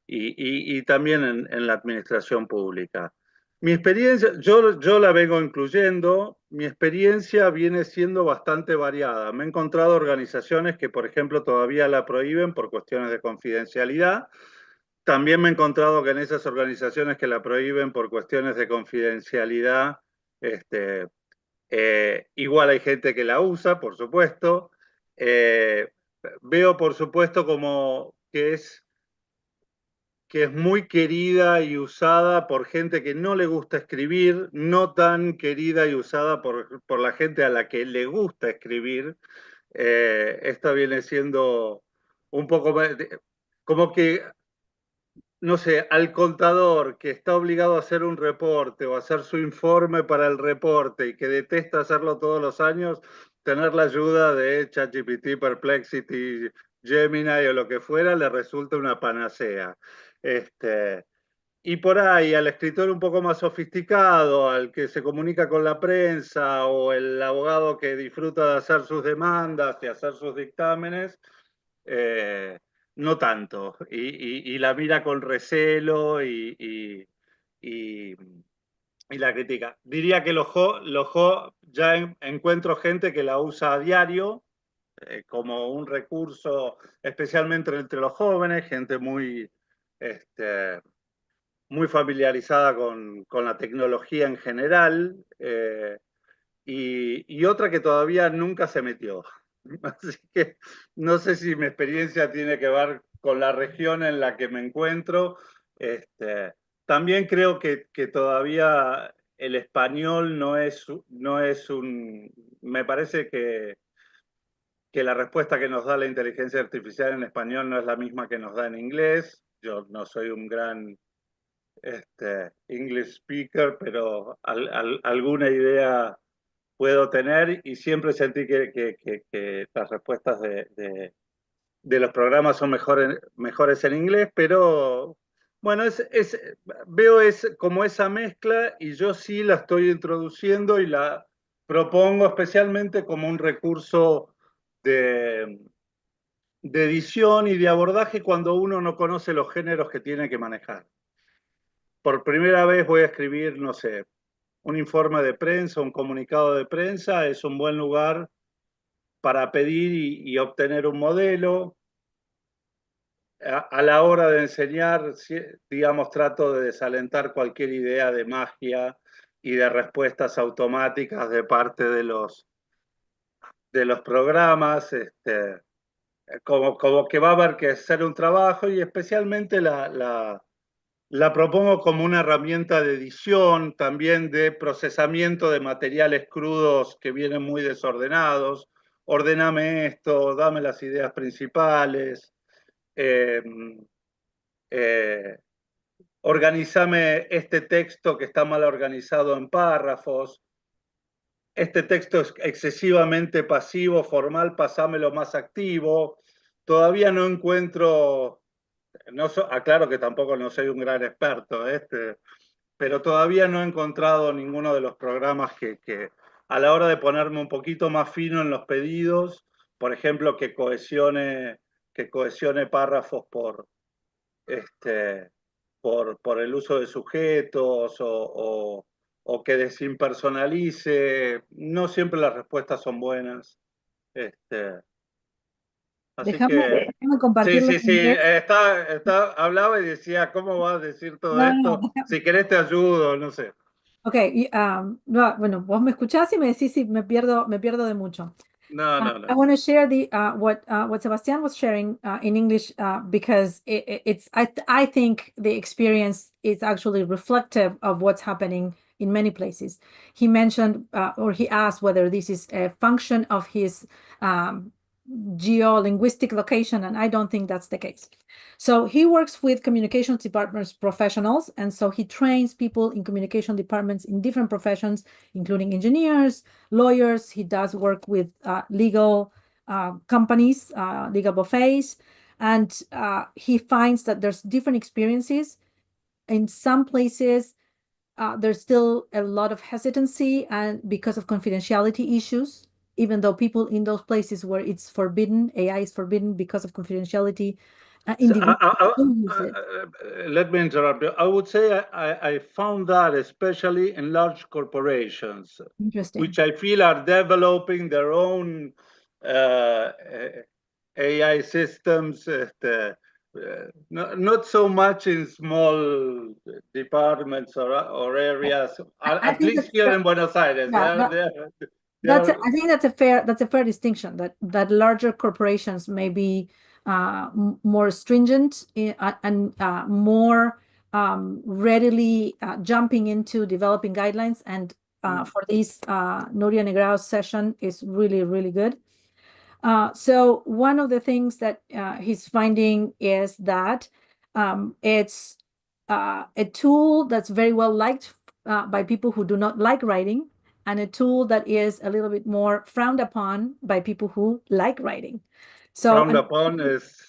y también en la administración pública. Mi experiencia, yo la vengo incluyendo, mi experiencia viene siendo bastante variada. Me he encontrado organizaciones que, por ejemplo, todavía la prohíben por cuestiones de confidencialidad. También me he encontrado que en esas organizaciones que la prohíben por cuestiones de confidencialidad, igual hay gente que la usa, por supuesto. Veo, por supuesto, como que es muy querida y usada por gente que no le gusta escribir, no tan querida y usada por la gente a la que le gusta escribir. Esta viene siendo un poco como que, no sé, al contador que está obligado a hacer un reporte o hacer su informe para el reporte y que detesta hacerlo todos los años, tener la ayuda de ChatGPT, Perplexity, Gemini o lo que fuera, le resulta una panacea. Y por ahí al escritor un poco más sofisticado, al que se comunica con la prensa o el abogado que disfruta de hacer sus demandas y hacer sus dictámenes, no tanto. Y la mira con recelo y la critica. Diría que ya encuentro gente que la usa a diario como un recurso, especialmente entre los jóvenes, gente muy familiarizada con la tecnología en general, y otra que todavía nunca se metió. Así que no sé si mi experiencia tiene que ver con la región en la que me encuentro. También creo que todavía el español no es un... Me parece que la respuesta que nos da la inteligencia artificial en español no es la misma que nos da en inglés. Yo no soy un gran English speaker, pero alguna idea puedo tener y siempre sentí que las respuestas de los programas son mejores en inglés, pero bueno, veo como esa mezcla y yo sí la estoy introduciendo y la propongo especialmente como un recurso de, de edición y de abordaje cuando uno no conoce los géneros que tiene que manejar. Por primera vez voy a escribir, no sé, un informe de prensa, un comunicado de prensa, es un buen lugar para pedir y obtener un modelo. A la hora de enseñar, digamos, trato de desalentar cualquier idea de magia y de respuestas automáticas de parte de los programas, como que va a haber que hacer un trabajo y especialmente la propongo como una herramienta de edición, también de procesamiento de materiales crudos que vienen muy desordenados. Ordename esto, dame las ideas principales, organizame este texto que está mal organizado en párrafos. Este texto es excesivamente pasivo, formal, pasámelo más activo. Todavía no encuentro, aclaro que tampoco no soy un gran experto, pero todavía no he encontrado ninguno de los programas que a la hora de ponerme un poquito más fino en los pedidos, por ejemplo, que cohesione párrafos por el uso de sujetos o que desimpersonalice, no siempre las respuestas son buenas. Así Déjame, que déjame sí, compartirlo sí, en sí, inglés. hablaba y decía, ¿cómo vas a decir todo No, no, esto? Si querés te ayudo, no sé. ok, no, bueno, vos me escuchás y me decís si me pierdo de mucho. No, no, I no. want to share what Sebastian was sharing in English because I think the experience is actually reflective of what's happening in many places. He mentioned or he asked whether this is a function of his geo-linguistic location, and I don't think that's the case. So he works with communications departments professionals, and so he trains people in communication departments in different professions, including engineers, lawyers. He does work with legal companies, legal buffets, and he finds that there's different experiences. In some places, there's still a lot of hesitancy and because of confidentiality issues, even though people in those places where it's forbidden, AI is forbidden because of confidentiality, So, individuals do use it. let me interrupt you. I would say I found that especially in large corporations, Interesting. which I feel are developing their own AI systems, not so much in small departments or areas, I at think least here in Buenos Aires. yeah, Yeah, I think that's a fair distinction, that larger corporations may be more stringent and more readily jumping into developing guidelines. And for this, Nuria Negrao's session is really, really good. So one of the things that he's finding is that it's a tool that's very well liked by people who do not like writing, and a tool that is a little bit more frowned upon by people who like writing. So, frowned upon is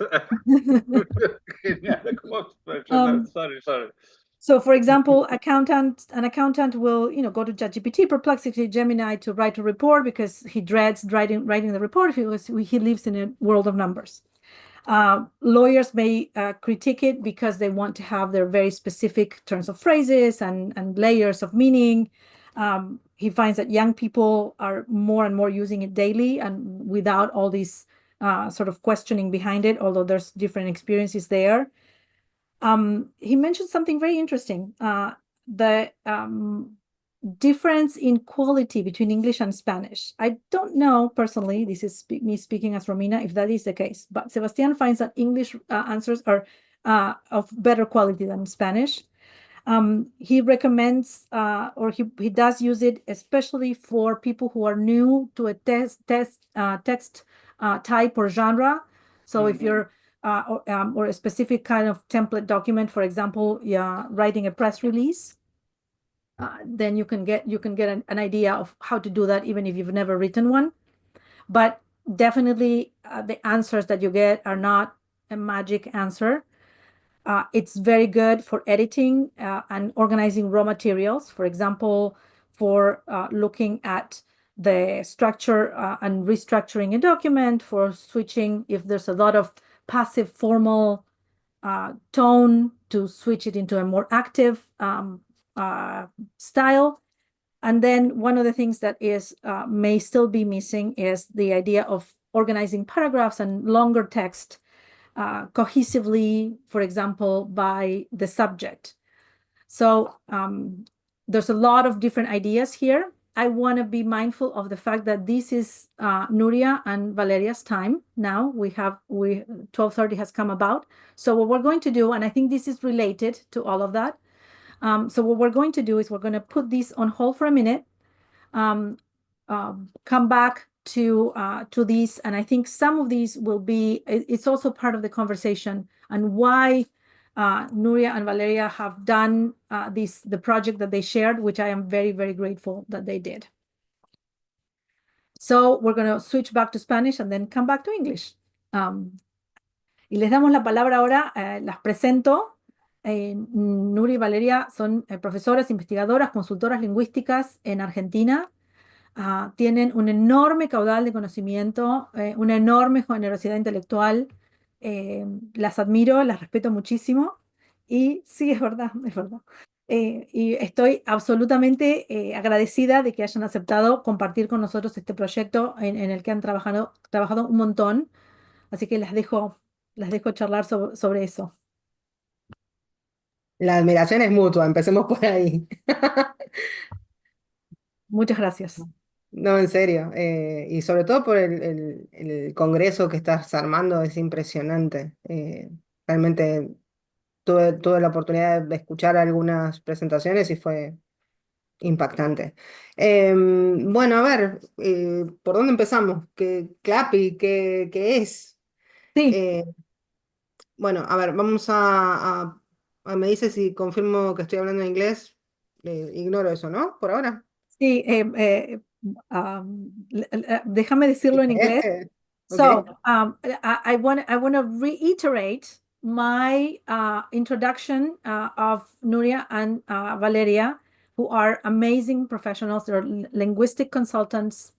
genial como expresión. Sorry. So, for example, an accountant will, go to ChatGPT, Perplexity, Gemini to write a report because he dreads writing the report. He lives in a world of numbers. Lawyers may critique it because they want to have their very specific turns of phrases and layers of meaning. He finds that young people are more and more using it daily and without all these sort of questioning behind it, although there's different experiences there. He mentioned something very interesting, the difference in quality between English and Spanish. I don't know personally, this is me speaking as Romina, if that is the case, but Sebastian finds that English answers are of better quality than Spanish. He recommends, or he does use it, especially for people who are new to a text type or genre. So if you're or a specific kind of template document, for example, writing a press release, then you can get an idea of how to do that, even if you've never written one. But definitely, the answers that you get are not a magic answer. It's very good for editing and organizing raw materials. For example, for looking at the structure and restructuring a document, for switching if there's a lot of passive formal tone to switch it into a more active style. And then one of the things that is may still be missing is the idea of organizing paragraphs and longer text cohesively, for example, by the subject. So there's a lot of different ideas here. I want to be mindful of the fact that this is Nuria and Valeria's time. Now 12:30 has come about. So what we're going to do, and I think this is related to all of that. So what we're going to do is we're going to put this on hold for a minute, come back to these, and I think some of these will be, it's also part of the conversation and why Nuria and Valeria have done the project that they shared, which I am very, very grateful that they did. So we're going to switch back to Spanish and then come back to English. Y les damos la palabra ahora, las presento. Nuria y Valeria son profesoras, investigadoras, consultoras lingüísticas en Argentina. Tienen un enorme caudal de conocimiento, una enorme generosidad intelectual. Las admiro, las respeto muchísimo. Y sí, es verdad, es verdad. Y estoy absolutamente agradecida de que hayan aceptado compartir con nosotros este proyecto en el que han trabajado un montón. Así que las dejo charlar sobre eso. La admiración es mutua, empecemos por ahí. Muchas gracias. No, en serio. Y sobre todo por el congreso que estás armando, es impresionante. Realmente tuve la oportunidad de escuchar algunas presentaciones y fue impactante. Bueno, a ver, ¿por dónde empezamos? ¿Clapi? ¿Qué es? Sí. Bueno, a ver, vamos me dice si confirmo que estoy hablando en inglés. Ignoro eso, ¿no? Por ahora. Sí, déjame decirlo en inglés. Okay. So I want to reiterate my introduction of Nuria and Valeria, who are amazing professionals. They're linguistic consultants,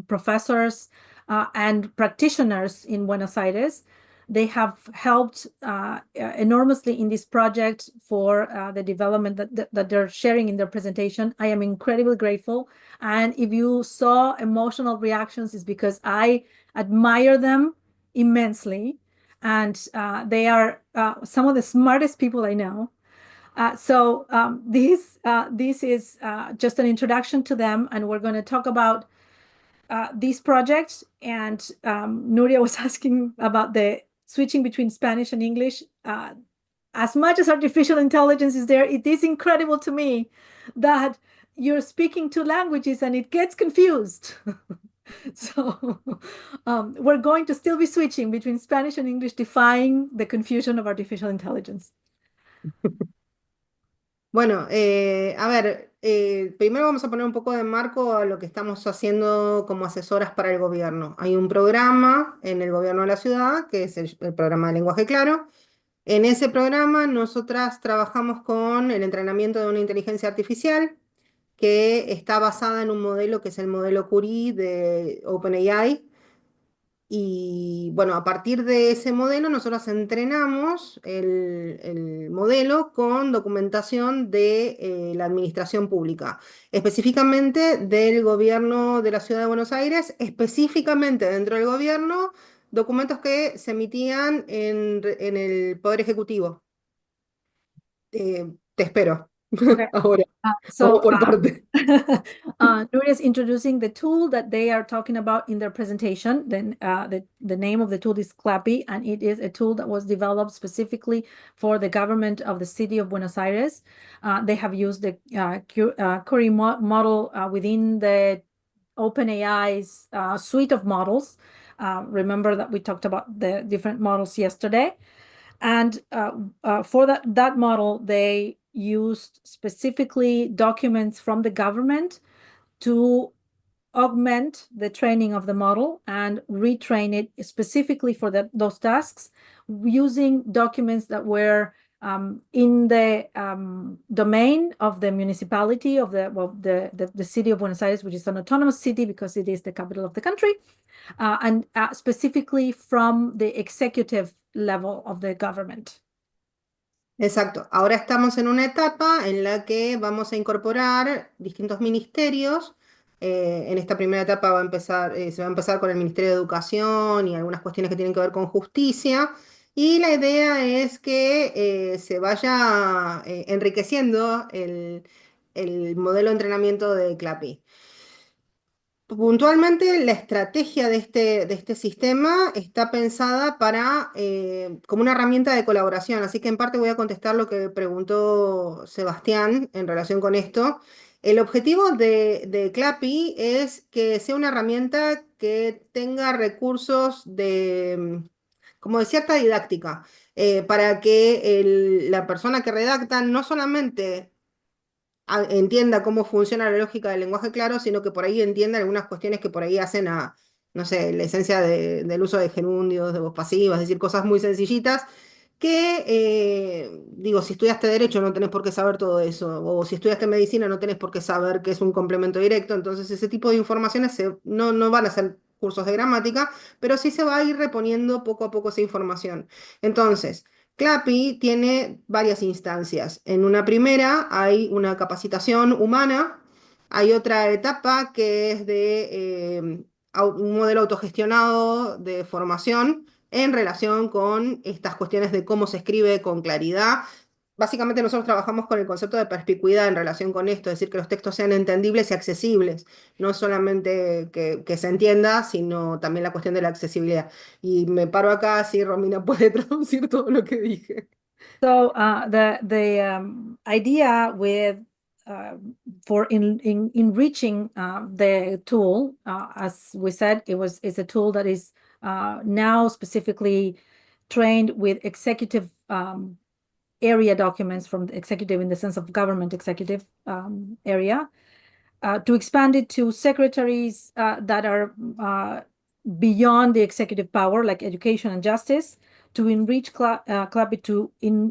professors, and practitioners in Buenos Aires. They have helped enormously in this project for the development that they're sharing in their presentation. I am incredibly grateful. And if you saw emotional reactions, it's because I admire them immensely. And they are some of the smartest people I know. So this is just an introduction to them. And we're going to talk about these projects, and Nuria was asking about the switching between Spanish and English. As much as artificial intelligence is there, it is incredible to me that you're speaking two languages and it gets confused. So we're going to still be switching between Spanish and English, defying the confusion of artificial intelligence. Bueno, a ver, primero vamos a poner un poco de marco a lo que estamos haciendo como asesoras para el gobierno. Hay un programa en el gobierno de la ciudad, que es el programa de lenguaje claro. En ese programa nosotras trabajamos con el entrenamiento de una inteligencia artificial que está basada en un modelo que es el modelo Curie de OpenAI. Y bueno, a partir de ese modelo nosotros entrenamos el modelo con documentación de la administración pública, específicamente del gobierno de la Ciudad de Buenos Aires, específicamente dentro del gobierno, documentos que se emitían en el Poder Ejecutivo. Te espero. Okay. Ahora, So vamos por parte. Nuria is introducing the tool that they are talking about in their presentation. Then the name of the tool is Clappy, and it is a tool that was developed specifically for the government of the city of Buenos Aires. They have used the Curie model within the OpenAI's suite of models. Remember that we talked about the different models yesterday. And for that model, they used specifically documents from the government to augment the training of the model and retrain it specifically for those tasks using documents that were in the domain of the municipality of the city of Buenos Aires, which is an autonomous city because it is the capital of the country, and specifically from the executive level of the government. Exacto. Ahora estamos en una etapa en la que vamos a incorporar distintos ministerios. En esta primera etapa se va a empezar con el Ministerio de Educación y algunas cuestiones que tienen que ver con justicia. Y la idea es que se vaya enriqueciendo el modelo de entrenamiento de CLAPI. Puntualmente, la estrategia de este sistema está pensada como una herramienta de colaboración, así que en parte voy a contestar lo que preguntó Sebastián en relación con esto. El objetivo de Clappy es que sea una herramienta que tenga recursos como de cierta didáctica, para que la persona que redacta no solamente entienda cómo funciona la lógica del lenguaje claro, sino que por ahí entienda algunas cuestiones que por ahí hacen no sé, la esencia del uso de gerundios, de voz pasiva, es decir, cosas muy sencillitas que, digo, si estudiaste Derecho no tenés por qué saber todo eso, o si estudiaste Medicina no tenés por qué saber que es un complemento directo, entonces ese tipo de informaciones no van a ser cursos de gramática, pero sí se va a ir reponiendo poco a poco esa información. Entonces, Clappy tiene varias instancias. En una primera hay una capacitación humana, hay otra etapa que es de un modelo autogestionado de formación en relación con estas cuestiones de cómo se escribe con claridad. Básicamente nosotros trabajamos con el concepto de perspicuidad en relación con esto, es decir, que los textos sean entendibles y accesibles, no solamente que se entienda, sino también la cuestión de la accesibilidad. Y me paro acá, así Romina puede traducir todo lo que dije. So the idea with for enriching the tool, as we said, it's a tool that is now specifically trained with executive area documents from the executive in the sense of government executive area, to expand it to secretaries that are beyond the executive power, like education and justice, to enrich CLAPI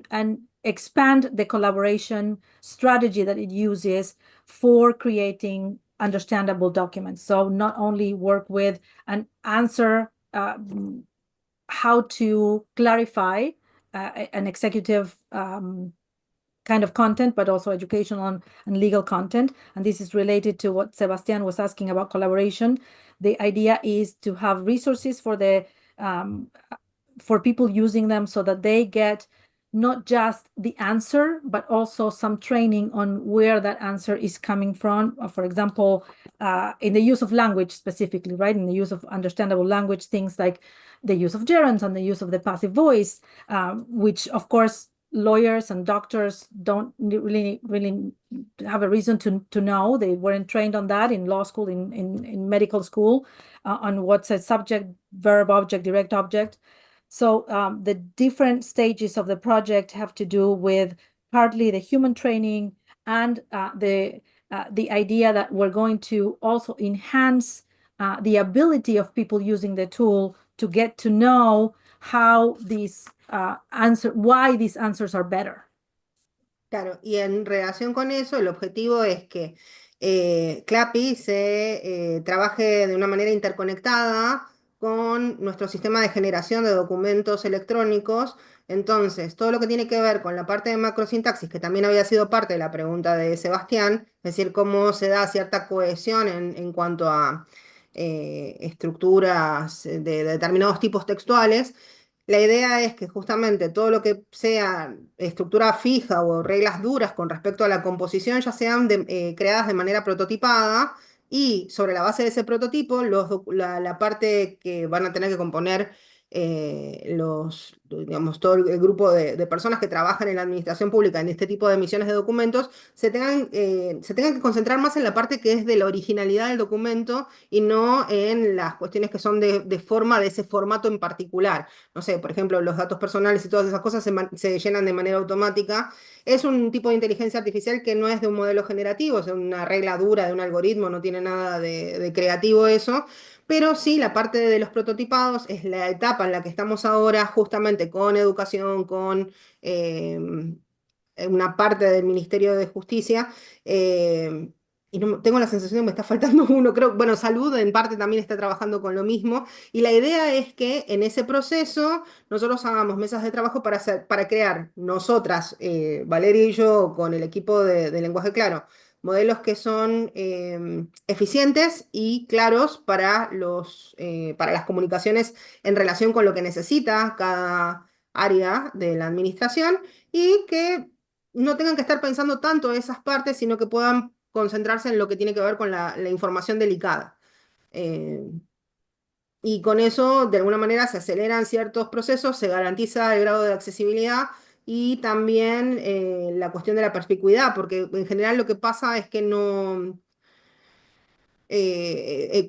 and expand the collaboration strategy that it uses for creating understandable documents. So not only work with and answer how to clarify an executive kind of content, but also educational and legal content. And this is related to what Sebastian was asking about collaboration. The idea is to have resources for for people using them so that they get not just the answer, but also some training on where that answer is coming from. For example, in the use of language specifically, right? In the use of understandable language, things like the use of gerunds and the use of the passive voice, which of course lawyers and doctors don't really have a reason to know. They weren't trained on that in law school, in medical school, on what's a subject, verb, object, direct object. So the different stages of the project have to do with partly the human training and the idea that we're going to also enhance the ability of people using the tool to get to know how these why these answers are better. Claro, y en relación con eso, el objetivo es que Clappy se trabaje de una manera interconectada con nuestro sistema de generación de documentos electrónicos. Entonces, todo lo que tiene que ver con la parte de macrosintaxis, que también había sido parte de la pregunta de Sebastián, es decir, cómo se da cierta cohesión en cuanto a estructuras de determinados tipos textuales. La idea es que justamente todo lo que sea estructura fija o reglas duras con respecto a la composición ya sean creadas de manera prototipada, y sobre la base de ese prototipo, la parte que van a tener que componer digamos, todo el grupo de personas que trabajan en la administración pública en este tipo de emisiones de documentos se tengan que concentrar más en la parte que es de la originalidad del documento y no en las cuestiones que son de forma de ese formato en particular. No sé, por ejemplo, los datos personales y todas esas cosas se llenan de manera automática. Es un tipo de inteligencia artificial que no es de un modelo generativo, es una regla dura de un algoritmo, no tiene nada de creativo eso, pero sí la parte de los prototipados es la etapa en la que estamos ahora, justamente con educación, con una parte del Ministerio de Justicia. Y tengo la sensación de que me está faltando uno, creo, bueno, Salud en parte también está trabajando con lo mismo, y la idea es que en ese proceso nosotros hagamos mesas de trabajo para crear nosotras, Valeria y yo, con el equipo de Lenguaje Claro, modelos que son eficientes y claros para las comunicaciones en relación con lo que necesita cada área de la administración, y que no tengan que estar pensando tanto esas partes, sino que puedan concentrarse en lo que tiene que ver con la información delicada. Y con eso, de alguna manera, se aceleran ciertos procesos, se garantiza el grado de accesibilidad y también la cuestión de la perspicuidad, porque en general lo que pasa es que no...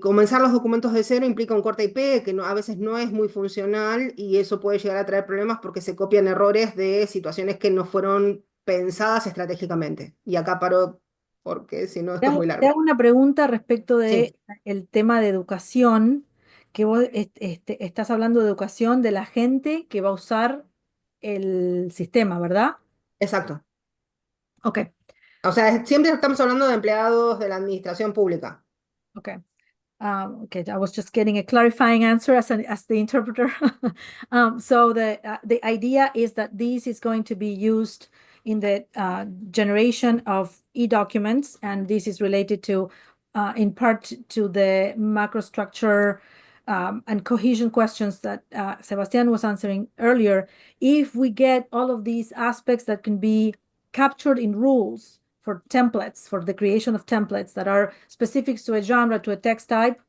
comenzar los documentos de cero implica un corte IP que a veces no es muy funcional, y eso puede llegar a traer problemas porque se copian errores de situaciones que no fueron pensadas estratégicamente. Y acá paro porque si no esto es muy Te largo. hago una pregunta respecto de Sí, el tema de educación, que vos estás hablando de educación de la gente que va a usar el sistema, ¿verdad? exacto. Ok, O sea, siempre estamos hablando de empleados de la administración pública. ok. Okay, I was just getting a clarifying answer as the interpreter. So the idea is that this is going to be used in the generation of e-documents, and this is related to, in part, to the macrostructure and cohesion questions that Sebastián was answering earlier. If we get all of these aspects that can be captured in rules for templates, for the creation of templates that are specific to a genre, to a text type,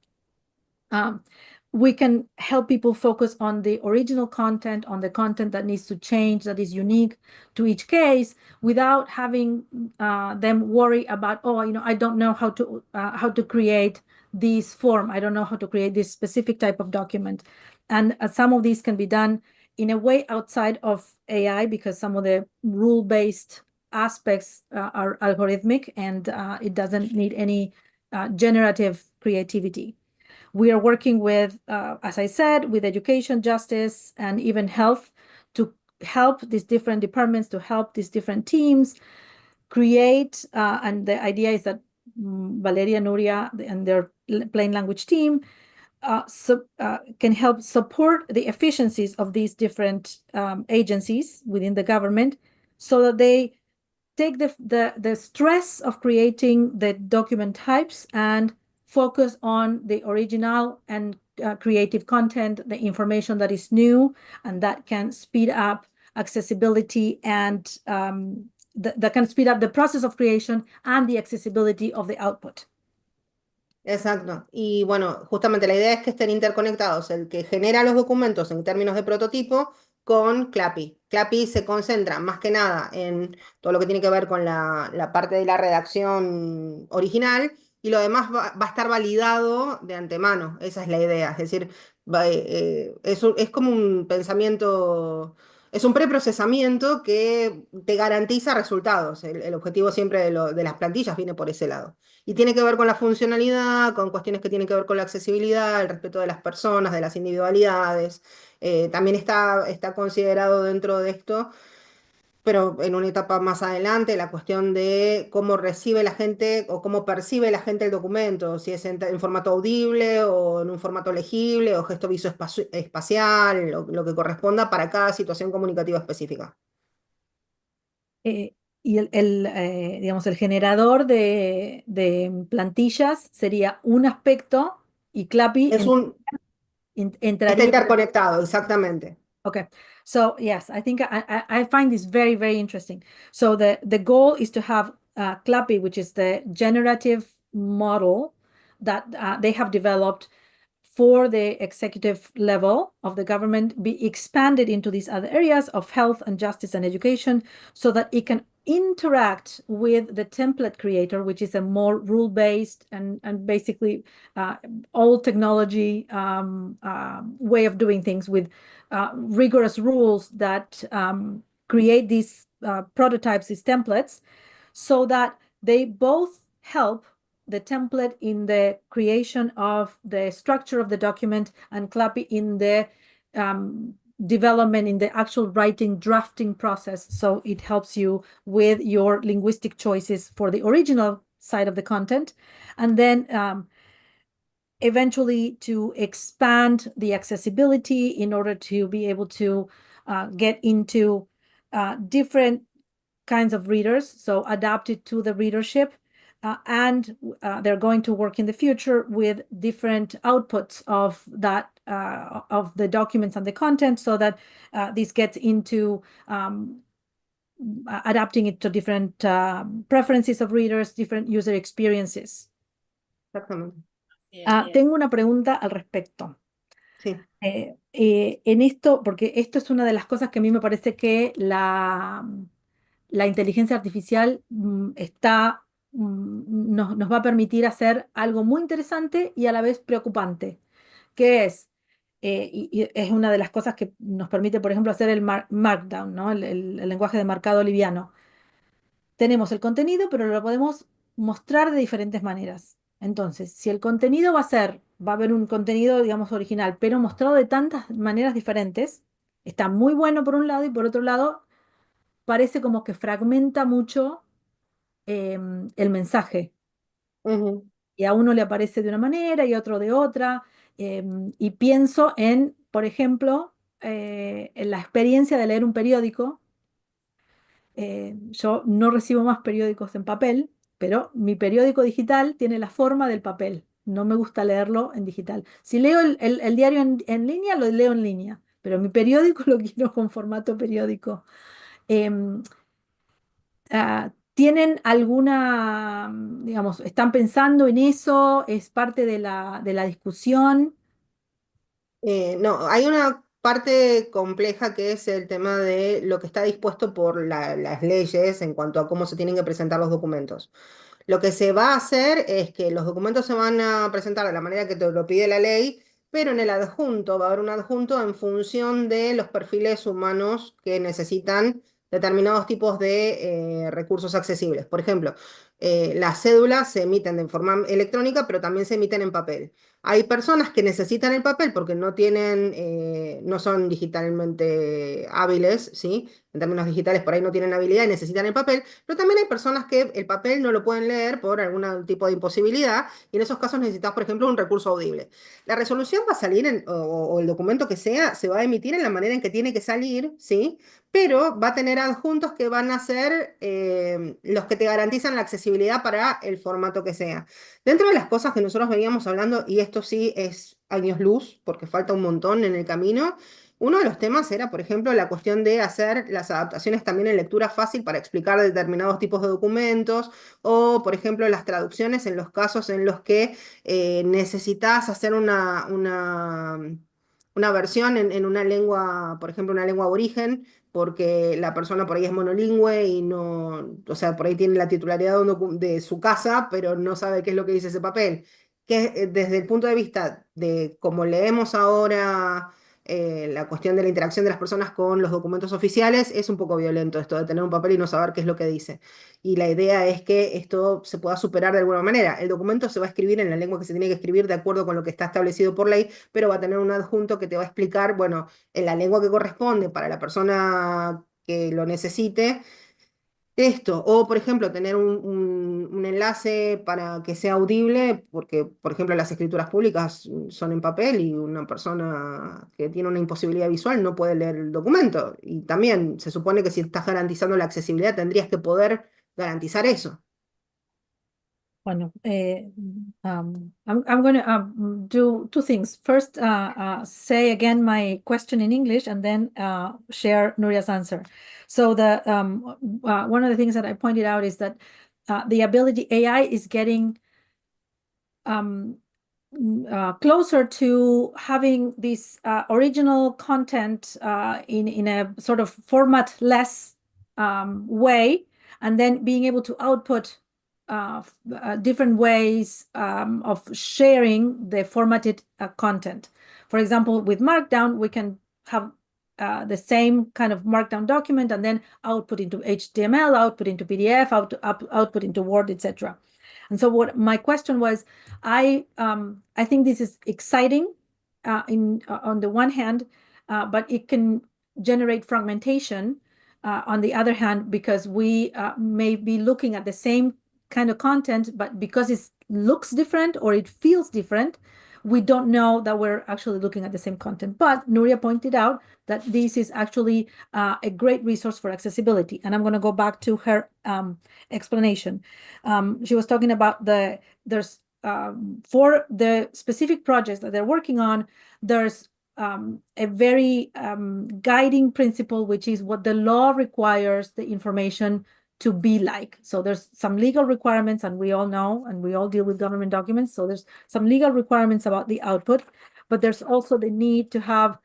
we can help people focus on the original content, on the content that needs to change, that is unique to each case, without having them worry about, oh, I don't know how to create this form. I don't know how to create this specific type of document. And some of these can be done in a way outside of AI, because some of the rule-based aspects are algorithmic, and it doesn't need any generative creativity. We are working with, as I said, with education, justice, and even health to help these different departments, to help these different teams create, and the idea is that Valeria, Nuria, and their plain language team can help support the efficiencies of these different agencies within the government, so that they take the stress of creating the document types and focus on the original and creative content, the information that is new and that can speed up accessibility and that can speed up the process of creation and the accessibility of the output. Exacto. Y bueno, justamente la idea es que estén interconectados el que genera los documentos en términos de prototipo con Clappy. Clappy se concentra más que nada en todo lo que tiene que ver con la parte de la redacción original y lo demás va a estar validado de antemano. Esa es la idea. Es decir, es como un pensamiento, es un preprocesamiento que te garantiza resultados. El objetivo siempre de las plantillas viene por ese lado. Y tiene que ver con la funcionalidad, con cuestiones que tienen que ver con la accesibilidad, el respeto de las personas, de las individualidades. También está considerado dentro de esto, pero en una etapa más adelante, la cuestión de cómo recibe la gente o cómo percibe la gente el documento, si es en formato audible o en un formato legible o gesto visoespacial, lo que corresponda para cada situación comunicativa específica. Y digamos, el generador de plantillas sería un aspecto y Clappy Es un, Está entraría. interconectado, exactamente. Okay, so yes, I think I find this very, very interesting. So the goal is to have Clappy, which is the generative model that they have developed for the executive level of the government, be expanded into these other areas of health and justice and education so that it can interact with the template creator, which is a more rule-based and basically old technology way of doing things with rigorous rules that create these prototypes, these templates, so that they both help the template in the creation of the structure of the document and Clappy in the development in the actual writing drafting process. So it helps you with your linguistic choices for the original side of the content. And then eventually to expand the accessibility in order to be able to get into different kinds of readers, so adapted to the readership. And they're going to work in the future with different outputs of that of the documents and the content, so that this gets into adapting it to different preferences of readers, different user experiences. Exactamente. Tengo una pregunta al respecto. Sí. En esto, porque esto es una de las cosas que a mí me parece que la inteligencia artificial nos va a permitir hacer algo muy interesante y a la vez preocupante, que es, y es una de las cosas que nos permite, por ejemplo, hacer el Markdown, ¿no? El lenguaje de marcado liviano. Tenemos el contenido, pero lo podemos mostrar de diferentes maneras. Entonces, si el contenido va a haber un contenido, digamos, original, pero mostrado de tantas maneras diferentes, está muy bueno por un lado y por otro lado parece como que fragmenta mucho el mensaje. Ujú. Y a uno le aparece de una manera y a otro de otra. Y pienso en, por ejemplo, en la experiencia de leer un periódico. Yo no recibo más periódicos en papel, pero mi periódico digital tiene la forma del papel. No me gusta leerlo en digital. Si leo el diario en línea, lo leo en línea, pero mi periódico lo quiero con formato periódico. Em, ¿Tienen alguna, digamos, están pensando en eso? ¿Es parte de la discusión? No, hay una parte compleja que es el tema de lo que está dispuesto por las leyes en cuanto a cómo se tienen que presentar los documentos. Lo que se va a hacer es que los documentos se van a presentar de la manera que te lo pide la ley, pero en el adjunto va a haber un adjunto en función de los perfiles humanos que necesitan determinados tipos de recursos accesibles. Por ejemplo, las cédulas se emiten de forma electrónica, pero también se emiten en papel. Hay personas que necesitan el papel porque no son digitalmente hábiles, ¿sí? En términos digitales por ahí no tienen habilidad y necesitan el papel, pero también hay personas que el papel no lo pueden leer por algún tipo de imposibilidad y en esos casos necesitas, por ejemplo, un recurso audible. La resolución va a salir, o el documento que sea, se va a emitir en la manera en que tiene que salir, ¿sí? Pero va a tener adjuntos que van a ser los que te garantizan la accesibilidad para el formato que sea. Dentro de las cosas que nosotros veníamos hablando, y esto sí es años luz, porque falta un montón en el camino, Uno de los temas era, por ejemplo, la cuestión de hacer las adaptaciones también en lectura fácil para explicar determinados tipos de documentos, o, por ejemplo, las traducciones en los casos en los que necesitas hacer una versión en una lengua, por ejemplo, una lengua aborigen, porque la persona por ahí es monolingüe y no, o sea, por ahí tiene la titularidad de su casa, pero no sabe qué es lo que dice ese papel. Que desde el punto de vista de cómo leemos ahora la cuestión de la interacción de las personas con los documentos oficiales, es un poco violento esto de tener un papel y no saber qué es lo que dice. Y la idea es que esto se pueda superar de alguna manera. El documento se va a escribir en la lengua que se tiene que escribir de acuerdo con lo que está establecido por ley, pero va a tener un adjunto que te va a explicar, bueno, en la lengua que corresponde para la persona que lo necesite, esto, o por ejemplo, tener un enlace para que sea audible, porque por ejemplo las escrituras públicas son en papel y una persona que tiene una imposibilidad visual no puede leer el documento. Y también se supone que si estás garantizando la accesibilidad tendrías que poder garantizar eso. Bueno, I'm going to do two things. First, say again my question in English, and then share Nuria's answer. So one of the things that I pointed out is that the ability AI is getting closer to having this original content in a sort of format-less way, and then being able to output different ways of sharing the formatted content. For example, with Markdown, we can have the same kind of Markdown document and then output into HTML, output into PDF, output into Word, etc. And so what my question was, I think this is exciting on the one hand, but it can generate fragmentation on the other hand, because we may be looking at the same kind of content, but because it looks different or it feels different, we don't know that we're actually looking at the same content. But Nuria pointed out that this is actually a great resource for accessibility. And I'm going to go back to her explanation. She was talking about for the specific projects that they're working on, there's a very guiding principle, which is what the law requires the information to be like. So there's some legal requirements, and we all know, and we all deal with government documents. So there's some legal requirements about the output, but there's also the need to have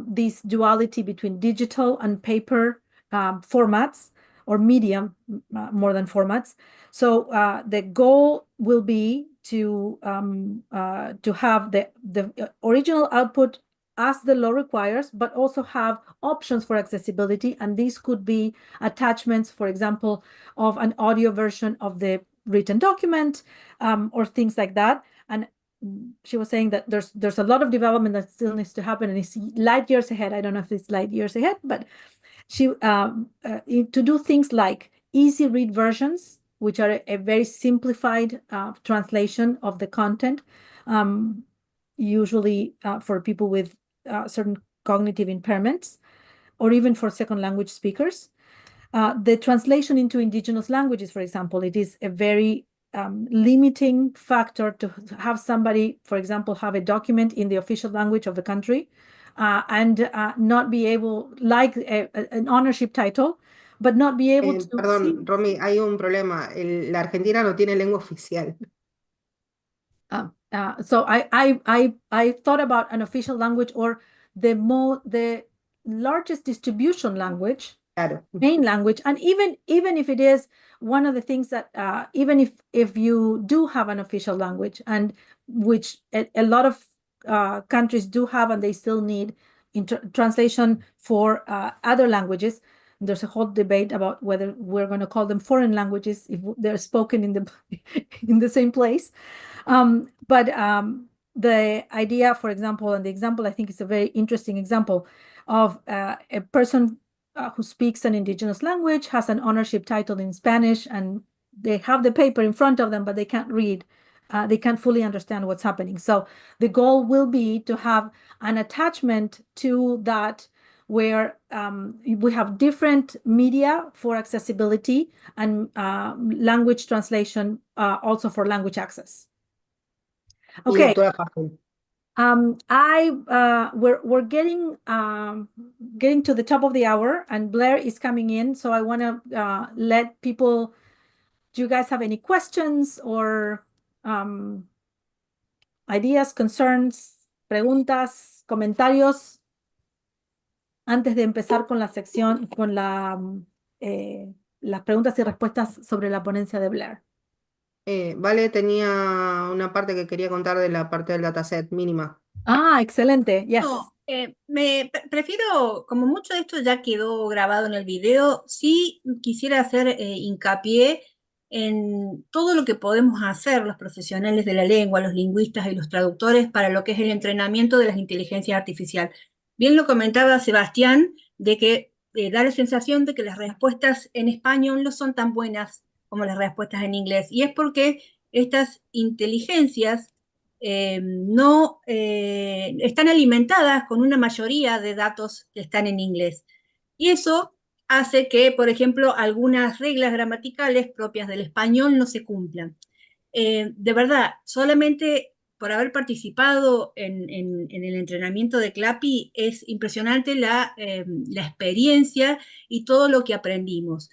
this duality between digital and paper formats, or medium more than formats. So the goal will be to have the original output as the law requires, but also have options for accessibility. And these could be attachments, for example, of an audio version of the written document, or things like that. And she was saying that there's a lot of development that still needs to happen, and it's light years ahead. I don't know if it's light years ahead, but she to do things like easy read versions, which are a very simplified translation of the content, usually for people with certain cognitive impairments, or even for second language speakers. The translation into indigenous languages, for example, it is a very limiting factor to have somebody, for example, have a document in the official language of the country and not be able, like an ownership title, but not be able to Perdón, Romy, hay un problema. La Argentina no tiene lengua oficial. So I thought about an official language, or the largest distribution language, Claro. main language. And even if it is one of the things that even if you do have an official language, and which a lot of countries do have, and they still need translation for other languages. There's a whole debate about whether we're going to call them foreign languages if they're spoken in the same place. But the idea, for example, and the example I think is a very interesting example of a person who speaks an indigenous language, has an ownership title in Spanish, and they have the paper in front of them, but they can't read. They can't fully understand what's happening. So the goal will be to have an attachment to that, where we have different media for accessibility and language translation also for language access. Y Okay. lectura fácil. We're getting to the top of the hour, and Blair is coming in, so I want to let people. Do you guys have any questions or ideas, concerns, preguntas, comentarios antes de empezar con la sección, con las preguntas y respuestas sobre la ponencia de Blair? Vale, tenía una parte que quería contar de la parte del dataset mínima. Ah, excelente. Yes. No, prefiero, como mucho de esto ya quedó grabado en el video, sí quisiera hacer hincapié en todo lo que podemos hacer los profesionales de la lengua, los lingüistas y los traductores para lo que es el entrenamiento de las inteligencias artificiales. Bien lo comentaba Sebastián, de que da la sensación de que las respuestas en español no son tan buenas como las respuestas en inglés, y es porque estas inteligencias no están alimentadas con una mayoría de datos que están en inglés. Y eso hace que, por ejemplo, algunas reglas gramaticales propias del español no se cumplan. De verdad, solamente por haber participado en el entrenamiento de Clapi es impresionante la experiencia y todo lo que aprendimos.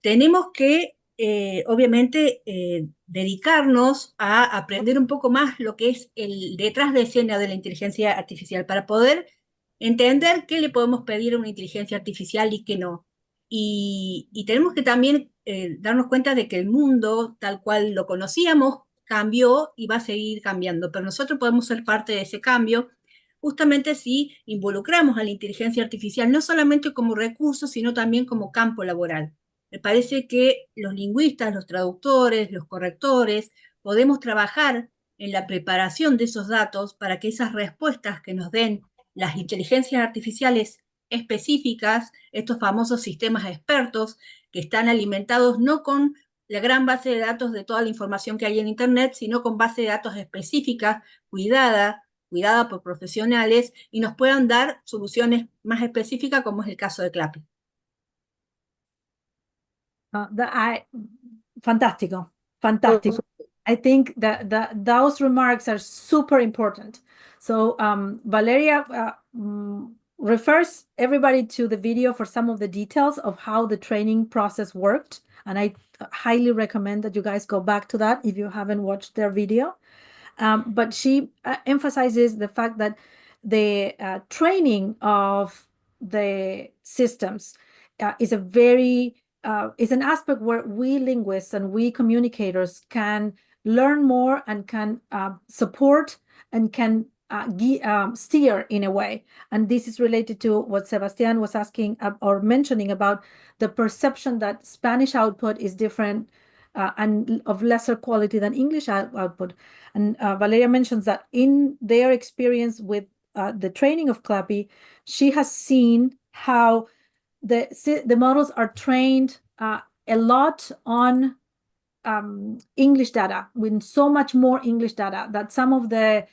Tenemos que, obviamente, dedicarnos a aprender un poco más lo que es el detrás de escena de la inteligencia artificial para poder entender qué le podemos pedir a una inteligencia artificial y qué no. Y tenemos que también darnos cuenta de que el mundo, tal cual lo conocíamos, cambió y va a seguir cambiando, pero nosotros podemos ser parte de ese cambio justamente si involucramos a la inteligencia artificial no solamente como recurso, sino también como campo laboral. Me parece que los lingüistas, los traductores, los correctores, podemos trabajar en la preparación de esos datos para que esas respuestas que nos den las inteligencias artificiales específicas, estos famosos sistemas expertos que están alimentados no con la gran base de datos de toda la información que hay en Internet, sino con base de datos específicas, cuidada por profesionales, y nos puedan dar soluciones más específicas, como es el caso de Clapi. Fantástico, fantástico. I think that those remarks are super important. So Valeria refers everybody to the video for some of the details of how the training process worked. And I highly recommend that you guys go back to that if you haven't watched their video. But she emphasizes the fact that the training of the systems is an aspect where we linguists and we communicators can learn more and can support and can steer in a way. And this is related to what Sebastian was asking or mentioning about the perception that Spanish output is different and of lesser quality than English output. And Valeria mentions that in their experience with the training of Clapi, she has seen how the models are trained a lot on English data, with so much more English data, that some of the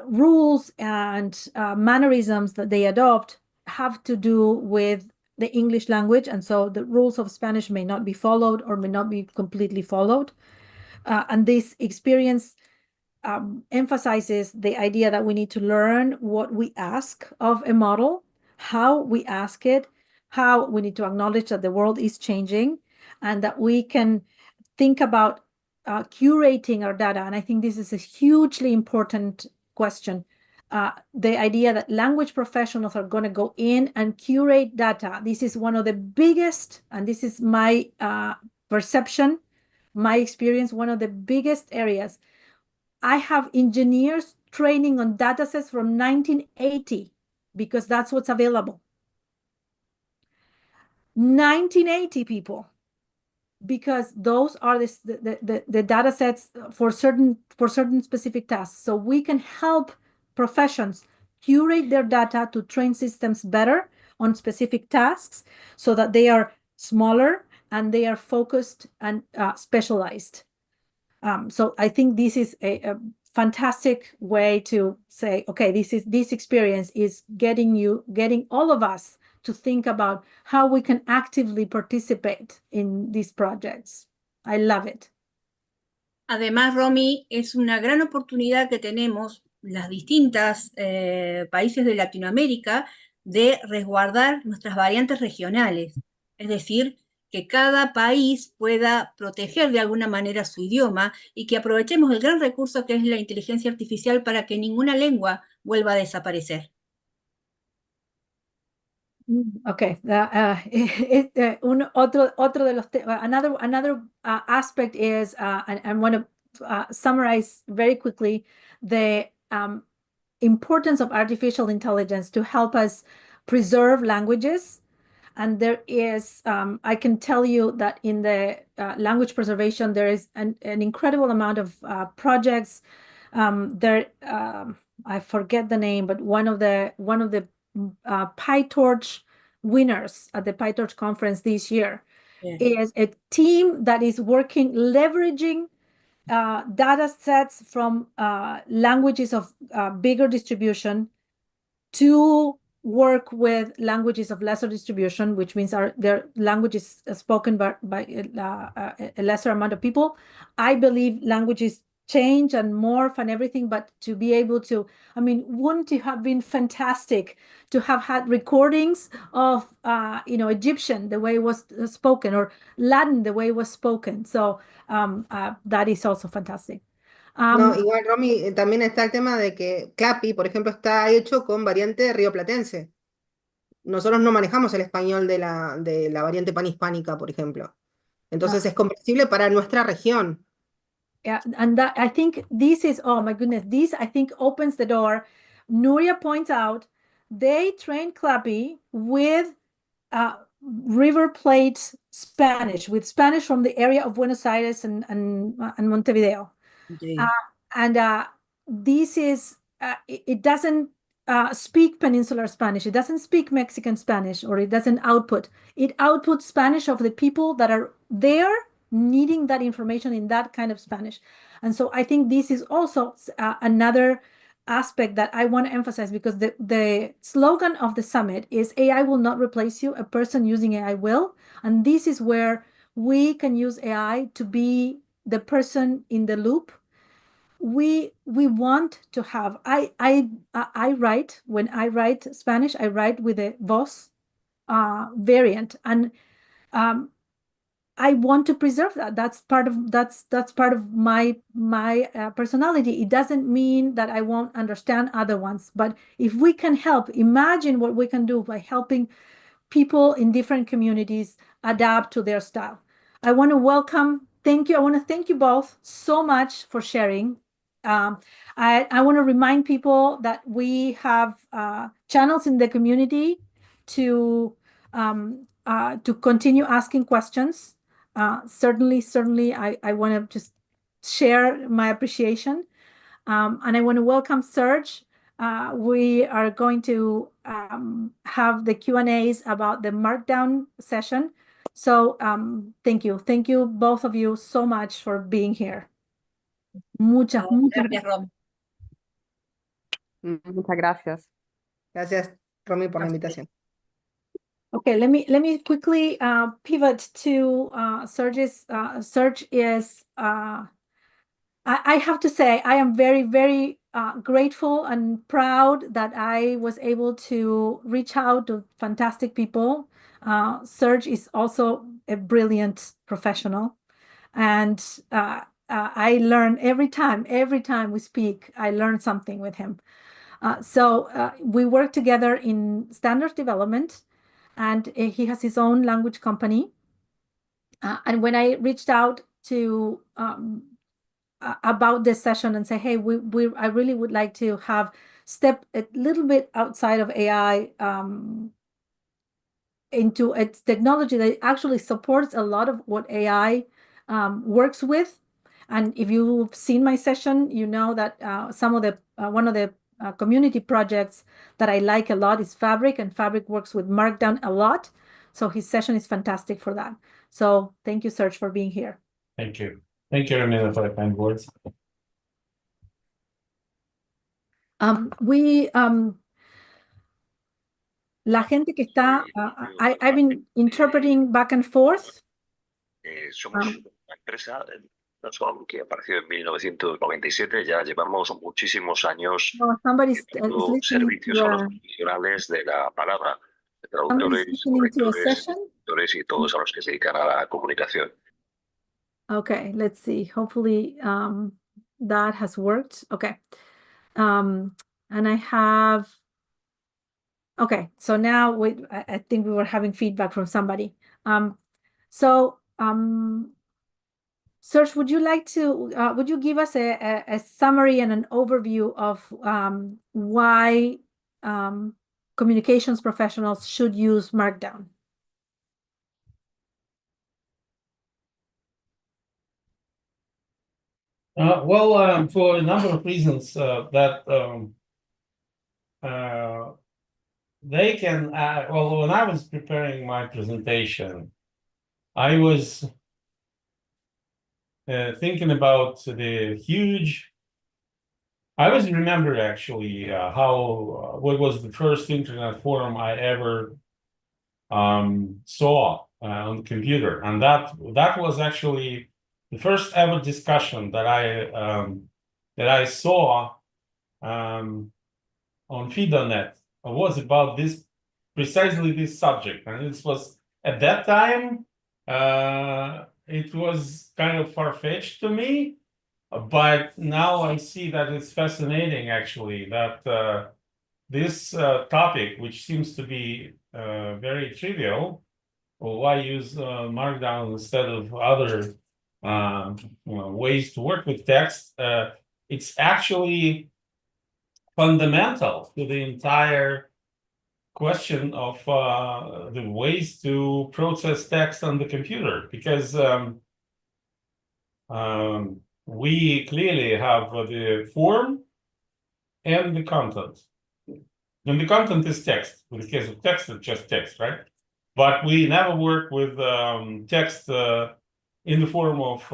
rules and mannerisms that they adopt have to do with the English language, and so the rules of Spanish may not be followed or may not be completely followed. And this experience emphasizes the idea that we need to learn what we ask of a model, how we ask it, how we need to acknowledge that the world is changing, and that we can think about curating our data. And I think this is a hugely important question. The idea that language professionals are going to go in and curate data. This is one of the biggest, and this is my perception, my experience, one of the biggest areas. I have engineers training on datasets from 1980 because that's what's available. 1980 people, because those are the data sets for certain specific tasks. So we can help professions curate their data to train systems better on specific tasks so that they are smaller and they are focused and specialized. So I think this is a fantastic way to say, okay, this experience is getting all of us to think about how we can actively participate in these projects. I love it. Además, Romy, es una gran oportunidad que tenemos las distintas países de Latinoamérica de resguardar nuestras variantes regionales. Es decir, que cada país pueda proteger de alguna manera su idioma y que aprovechemos el gran recurso que es la inteligencia artificial para que ninguna lengua vuelva a desaparecer. Okay, otro de los another aspect is I want to summarize very quickly the importance of artificial intelligence to help us preserve languages. And there is, I can tell you that in the language preservation, there is an incredible amount of projects. I forget the name, but one of the PyTorch winners at the PyTorch conference this year is a team that is working, leveraging data sets from languages of bigger distribution to work with languages of lesser distribution, which means their languages spoken by a lesser amount of people. I believe languages change and morph and everything, but to be able to, I mean, wouldn't it have been fantastic to have had recordings of, Egyptian, the way it was spoken, or Latin, the way it was spoken? So that is also fantastic. No, igual, Romy, también está el tema de que Clapi, por ejemplo, está hecho con variante rioplatense. Nosotros no manejamos el español de la variante panhispánica, por ejemplo. Entonces es comprensible para nuestra región. Yeah, and that I think this is, oh my goodness, this I think opens the door. Nuria points out they train Clappy with River Plate Spanish, with Spanish from the area of Buenos Aires and Montevideo. This is, it doesn't speak Peninsular Spanish. It doesn't speak Mexican Spanish, or it doesn't output. It outputs Spanish of the people that are there needing that information in that kind of Spanish. And so I think this is also another aspect that I want to emphasize, because the slogan of the summit is AI will not replace you, a person using AI will. And this is where we can use AI to be the person in the loop. We want to have, I write, when I write Spanish, I write with a voz variant, and I want to preserve that. That's part of my personality. It doesn't mean that I won't understand other ones, but if we can help, imagine what we can do by helping people in different communities adapt to their style. I want to thank you both so much for sharing. I want to remind people that we have channels in the community to continue asking questions. Certainly, I want to just share my appreciation. And I want to welcome Serge. We are going to have the Q&As about the Markdown session. So thank you. Thank you, both of you, so much for being here. Muchas Gracias, Rom. Muchas gracias. Gracias, Romy, por la invitación. Okay, let me quickly pivot to Serge's. Serge is, I have to say, I am very, very grateful and proud that I was able to reach out to fantastic people. Serge is also a brilliant professional, and I learn every time we speak, I learn something with him. So we work together in standards development, and he has his own language company. And when I reached out to about this session and say, hey, I really would like to have step a little bit outside of AI into its technology that actually supports a lot of what AI works with. And if you've seen my session, you know that one of the community projects that I like a lot is Fabric, and Fabric works with Markdown a lot. So his session is fantastic for that. So thank you, Serge, for being here. Thank you. Thank you, Renata, for the kind words. La gente que está, I've been interpreting back and forth. Somos una empresa Son que apareció en 1997, ya llevamos muchísimos años Oh, somebody's is dando listening servicios to a los a, profesionales de la palabra, somebody's traductores, listening to a correctores, session. editores y todos a los que se dedican a la comunicación. Okay, let's see. Hopefully, that has worked. Okay. And I have, okay, so now I think we were having feedback from somebody. So, Serge, would you like to, would you give us a summary and an overview of why communications professionals should use Markdown? Well, for a number of reasons that they can, well, when I was preparing my presentation, I was thinking about the huge, I was remember actually how, what was the first internet forum I ever saw on the computer. And that was actually the first ever discussion that I saw on Feed.net was about this, precisely this subject. And it was, at that time, it was kind of far-fetched to me, but now I see that it's fascinating, actually, that this topic, which seems to be very trivial, well, why use Markdown instead of other ways to work with text? It's actually fundamental to the entire question of the ways to process text on the computer, because we clearly have the form and the content. And the content is text. In the case of text, it's just text, right? But we never work with text in the form of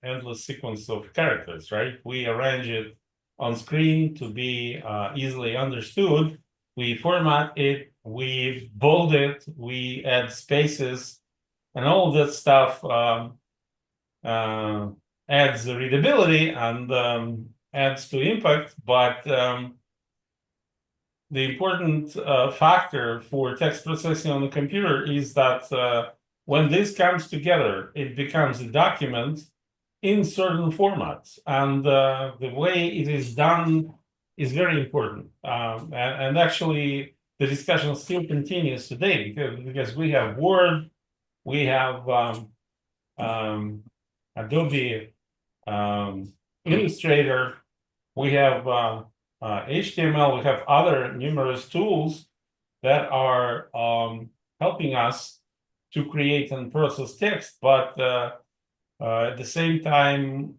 endless sequence of characters, right? We arrange it on screen to be easily understood. We format it, we bold it, we add spaces, and all of that stuff adds readability and adds to impact. But the important factor for text processing on the computer is that when this comes together, it becomes a document in certain formats. And the way it is done is very important. And actually, the discussion still continues today because we have Word, we have Adobe Illustrator, we have HTML, we have other numerous tools that are helping us to create and process text, but at the same time,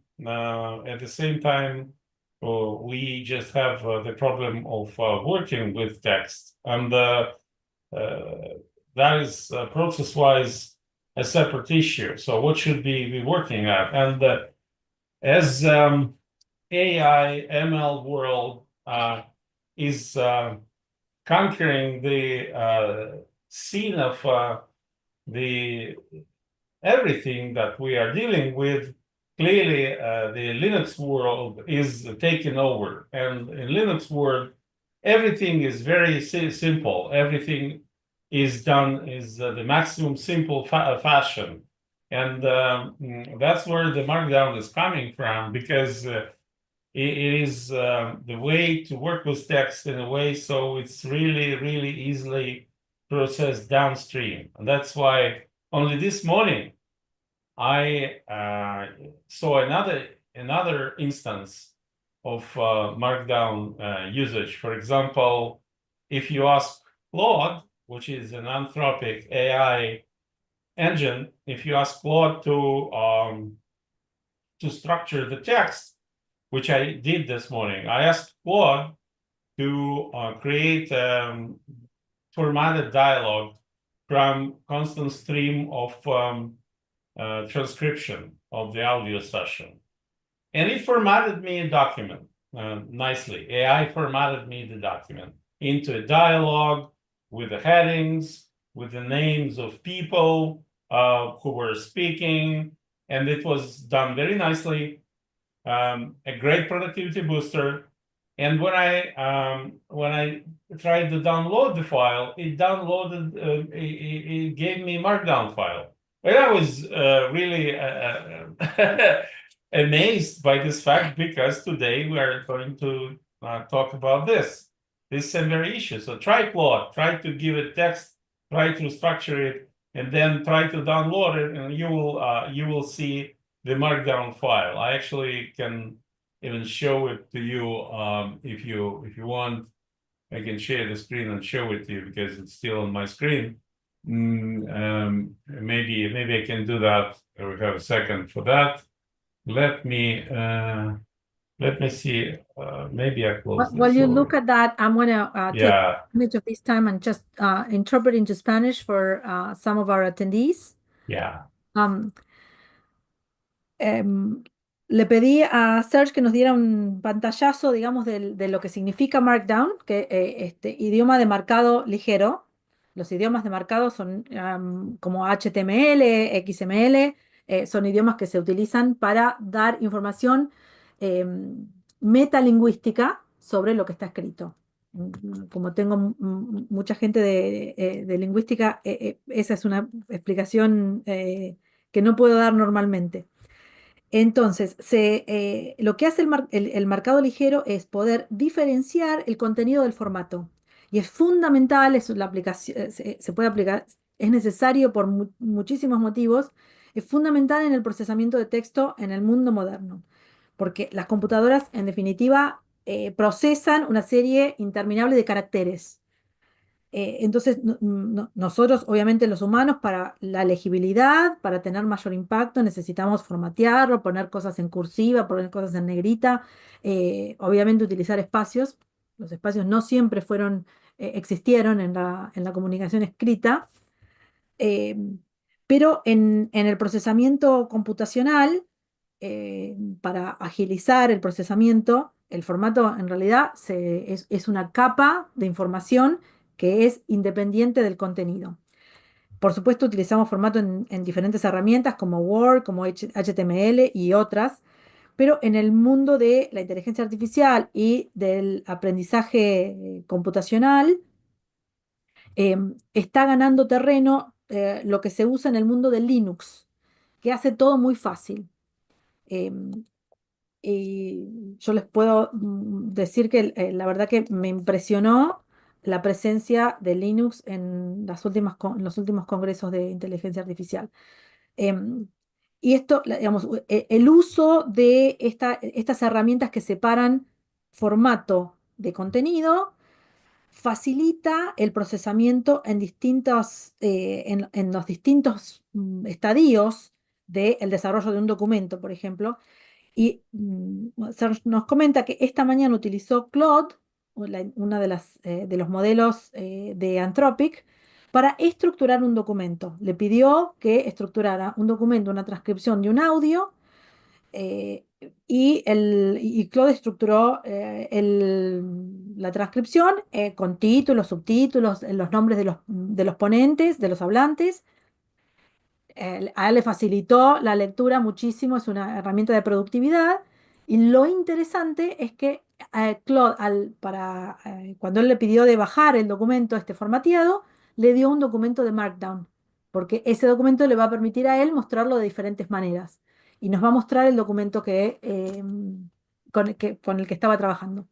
we just have the problem of working with text, and that is process-wise a separate issue. So what should we be working at? And as AI ML world is conquering the scene of the everything that we are dealing with, clearly the Linux world is taking over. And in Linux world, everything is very simple. Everything is done is the maximum simple fashion. And that's where the Markdown is coming from, because it is the way to work with text in a way so it's really, really easily processed downstream. And that's why only this morning I saw another instance of Markdown usage. For example, if you ask Claude, which is an Anthropic AI engine, if you ask Claude to structure the text, which I did this morning, I asked Claude to create formatted dialogue from constant stream of transcription of the audio session. And it formatted me a document nicely. AI formatted me the document into a dialogue with the headings, with the names of people who were speaking, and it was done very nicely. A great productivity booster. And when I tried to download the file, it downloaded, it gave me Markdown file. And I was really amazed by this fact, because today we are going to talk about this very issue. So try Claude, try to give it text, try to structure it, and then try to download it, and you will see the Markdown file. I actually can even show it to you if you want. I can share the screen and show it to you because it's still on my screen. Maybe I can do that. We have a second for that. Let me see. Maybe I close this. While you look at that, I'm going to take Yeah. advantage of this time and just interpret into Spanish for some of our attendees. Yeah. Le pedí a Serge que nos diera un pantallazo, digamos, de lo que significa Markdown, que este idioma de marcado ligero. Los idiomas de marcado son como HTML, XML, son idiomas que se utilizan para dar información metalingüística sobre lo que está escrito. Como tengo mucha gente de lingüística, esa es una explicación que no puedo dar normalmente. Entonces, lo que hace el marcado ligero es poder diferenciar el contenido del formato. Y es fundamental, la aplicación, se puede aplicar, es necesario por muchísimos motivos, es fundamental en el procesamiento de texto en el mundo moderno. Porque las computadoras, en definitiva, procesan una serie interminable de caracteres. Entonces, nosotros, obviamente los humanos, para la legibilidad, para tener mayor impacto, necesitamos formatearlo, poner cosas en cursiva, poner cosas en negrita, obviamente utilizar espacios. Los espacios no siempre existieron en la comunicación escrita, pero en el procesamiento computacional, para agilizar el procesamiento, el formato en realidad es una capa de información que es independiente del contenido. Por supuesto, utilizamos formato en diferentes herramientas como Word, como HTML y otras, pero en el mundo de la inteligencia artificial y del aprendizaje computacional, está ganando terreno lo que se usa en el mundo de Linux, que hace todo muy fácil. Y yo les puedo decir que la verdad que me impresionó la presencia de Linux en los últimos congresos de inteligencia artificial. Y esto, digamos, el uso de estas herramientas que separan formato de contenido facilita el procesamiento en los distintos estadios del desarrollo de un documento, por ejemplo. Y Serge nos comenta que esta mañana utilizó Claude, una de los modelos de Anthropic, para estructurar un documento. Le pidió que estructurara un documento, una transcripción de un audio, y Claude estructuró la transcripción con títulos, subtítulos, los nombres de los ponentes, de los hablantes. A él le facilitó la lectura muchísimo, es una herramienta de productividad. Y lo interesante es que Claude, cuando él le pidió de bajar el documento formateado, le dio un documento de Markdown, porque ese documento le va a permitir a él mostrarlo de diferentes maneras. Y nos va a mostrar el documento con el que estaba trabajando.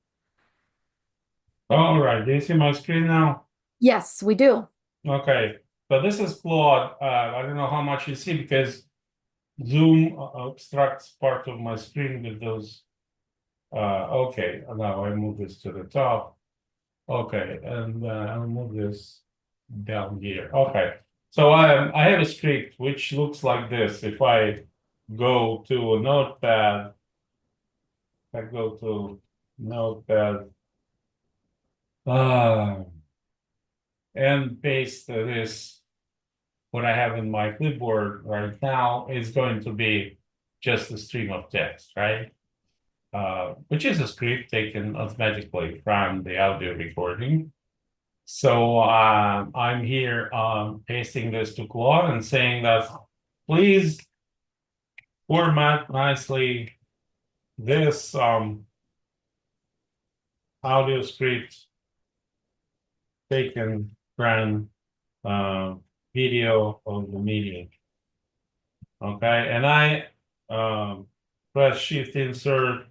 All right. Do you see my screen now? Yes, we do. Okay. So this is Claude. I don't know how much you see because Zoom obstructs part of my screen with those. Okay, now I move this to the top. Okay, and I'll move this down here. Okay, so I have a script which looks like this. If I go to a notepad, and paste this, what I have in my clipboard right now is going to be just a stream of text, right? Which is a script taken automatically from the audio recording. So I'm here pasting this to Claude and saying that please format nicely this audio script taken from video of the meeting. Okay, and I press Shift Insert,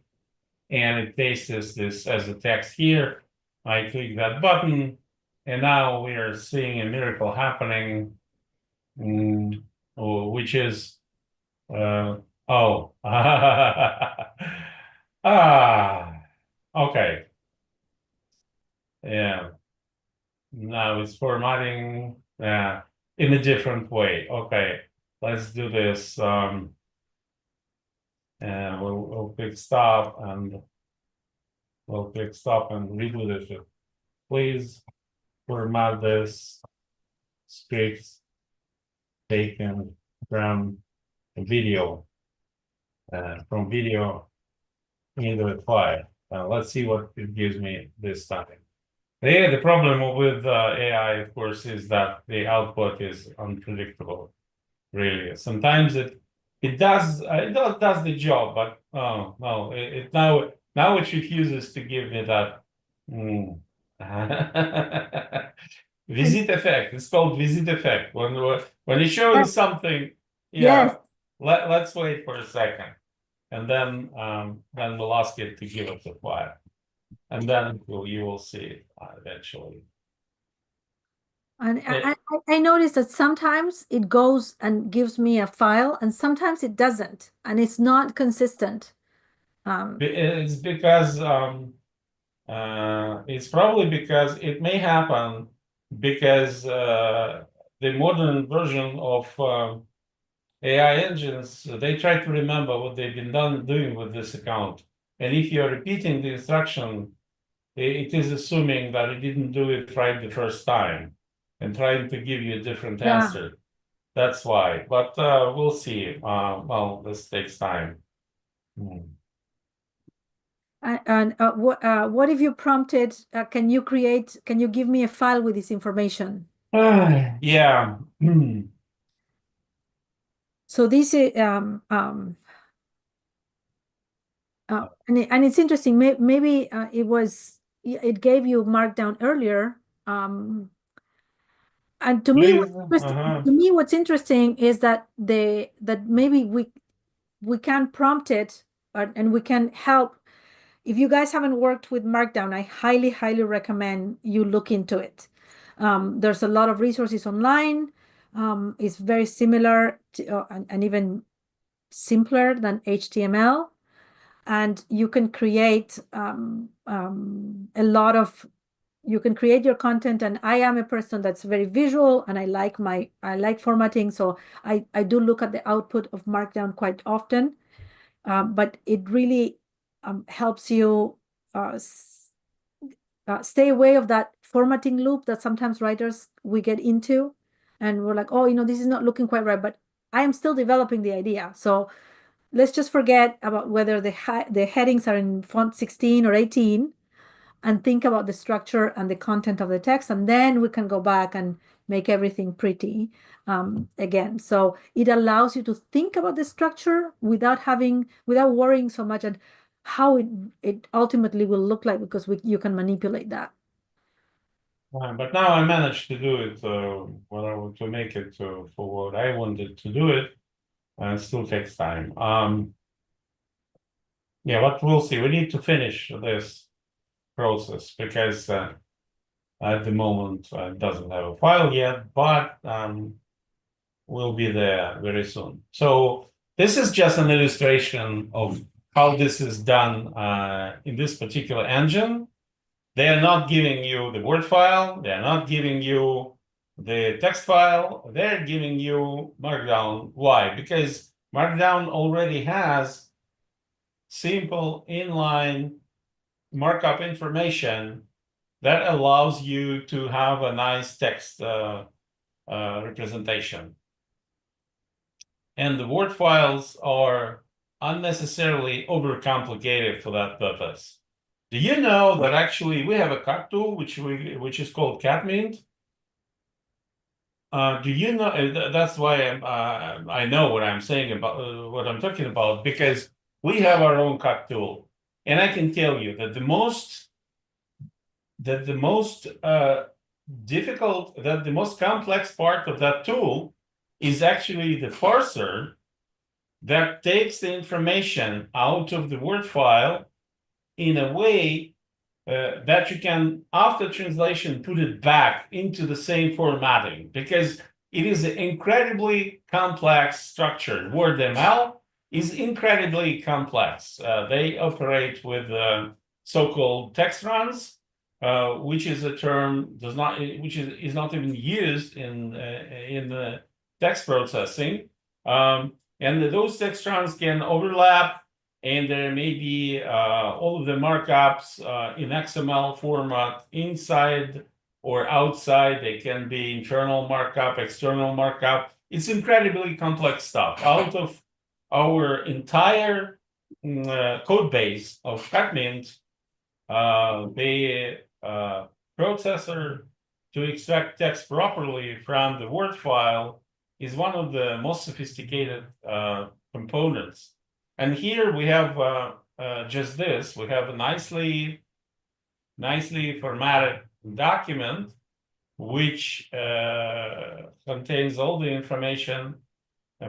and it pastes this as a text here. I click that button, and now we are seeing a miracle happening, which is okay. Yeah. Now it's formatting in a different way. Okay, let's do this. And we'll click stop, and we'll click stop and redo this. Please format this script taken from video into a file. Let's see what it gives me this time. The problem with AI, of course, is that the output is unpredictable. Really, sometimes it does the job, but no, it now it refuses to give me that visit effect. It's called visit effect. When you show you something, Yes. Let's wait for a second, and then we'll ask it to give us a file, and then you will see it eventually. And I noticed that sometimes it goes and gives me a file, and sometimes it doesn't, and it's not consistent. It's because it's probably because it may happen because the modern version of AI engines, they try to remember what they've been doing with this account. And if you're repeating the instruction, it is assuming that it didn't do it right the first time and trying to give you a different answer. That's why. But we'll see. Well, this takes time. And what if you prompted, can you give me a file with this information? Yeah. So this is and it's interesting. Maybe it gave you Markdown earlier. And to me, what's interesting is that maybe we can prompt it and we can help. If you guys haven't worked with Markdown, I highly recommend you look into it. There's a lot of resources online. It's very similar to, and even simpler than HTML. And you can create you can create your content. And I am a person that's very visual, and I like formatting. So I do look at the output of Markdown quite often. But it really helps you stay away of that formatting loop that sometimes writers we get into, and we're like, oh, this is not looking quite right, but I am still developing the idea. So let's just forget about whether the headings are in font 16 or 18 and think about the structure and the content of the text, and then we can go back and make everything pretty again. So it allows you to think about the structure without worrying so much and how it ultimately will look like, because you can manipulate that. But now I managed to do it to make it for what I wanted to do it, and it still takes time. Yeah, but we'll see. We need to finish this process because at the moment it doesn't have a file yet, but we'll be there very soon. So this is just an illustration of how this is done in this particular engine. They are not giving you the Word file. They are not giving you the text file. They're giving you Markdown. Why? Because Markdown already has simple inline markup information that allows you to have a nice text representation. And the Word files are unnecessarily overcomplicated for that purpose. Do you know that actually we have a cut tool which is called CatMint? do you know? That's why I know what I'm saying about what I'm talking about, because we have our own cut tool, and I can tell you that the most difficult, that the most complex part of that tool is actually the parser that takes the information out of the Word file in a way that you can, after translation, put it back into the same formatting, because it is an incredibly complex structure. WordML is incredibly complex. They operate with so-called text runs, which is a term which is not even used in the text processing, and those text runs can overlap, and there may be all of the markups in XML format inside or outside. They can be internal markup, external markup. It's incredibly complex stuff. Out of our entire code base of Catmint, the processor to extract text properly from the Word file is one of the most sophisticated components. And here we have just this. We have a nicely formatted document which contains all the information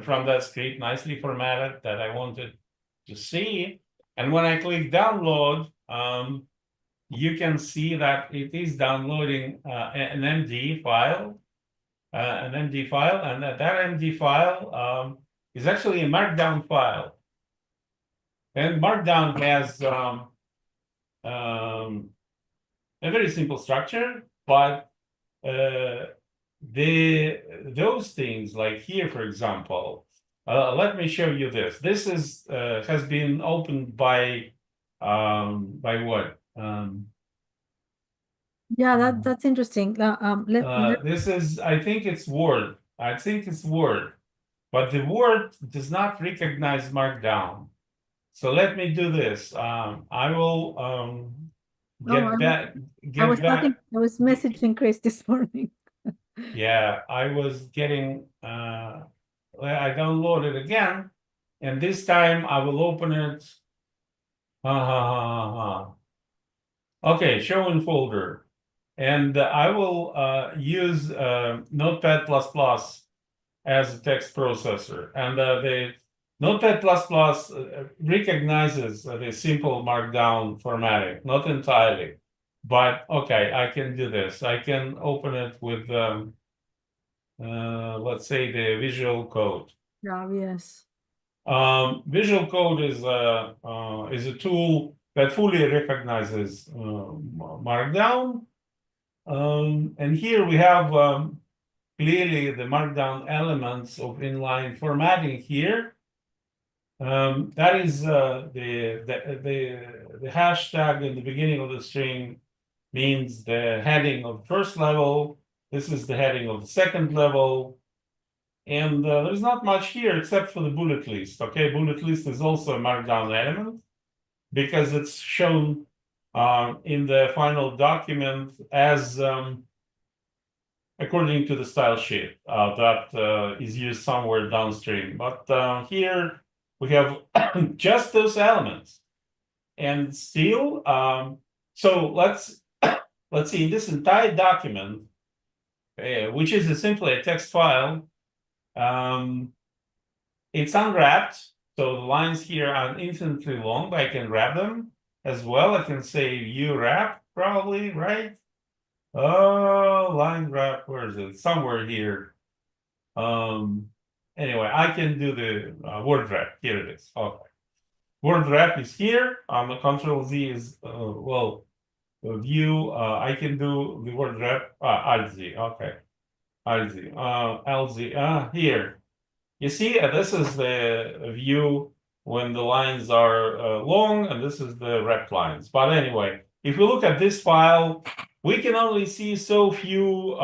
from that script, nicely formatted, that I wanted to see. And when I click download, you can see that it is downloading an MD file, and that MD file is actually a Markdown file. And Markdown has a very simple structure, but those things, like here, for example, let me show you this. This is has been opened by what? Yeah, that's interesting. This is, I think it's Word. But the Word does not recognize Markdown. So let me do this. I will get back. I was messaging Chris this morning. Yeah, I was getting. I download it again, and this time I will open it. Okay, show in folder, and I will use Notepad++ as a text processor, and the Notepad++ recognizes the simple Markdown formatting, not entirely, but okay, I can do this. I can open it with, let's say, the Visual Code. Yeah, yes. Visual Code is a tool that fully recognizes Markdown, and here we have clearly the Markdown elements of inline formatting here. That is the hashtag in the beginning of the string means the heading of the first level. This is the heading of the second level. And there's not much here except for the bullet list. Okay, bullet list is also a Markdown element because it's shown in the final document as according to the style sheet that is used somewhere downstream. But here we have just those elements, and still, so let's see, in this entire document, which is simply a text file, it's unwrapped, so the lines here are infinitely long, but I can wrap them as well. I can say view wrap, probably, right? Oh, line wrap, where is it? Somewhere here. Anyway, I can do the word wrap. Here it is. Okay. Word wrap is here. The Control Z is, view. I can do the word wrap. Alt Z. Okay. Alt Z. LZ. Here. You see, this is the view when the lines are long, and this is the wrapped lines. But anyway, if we look at this file, we can only see so few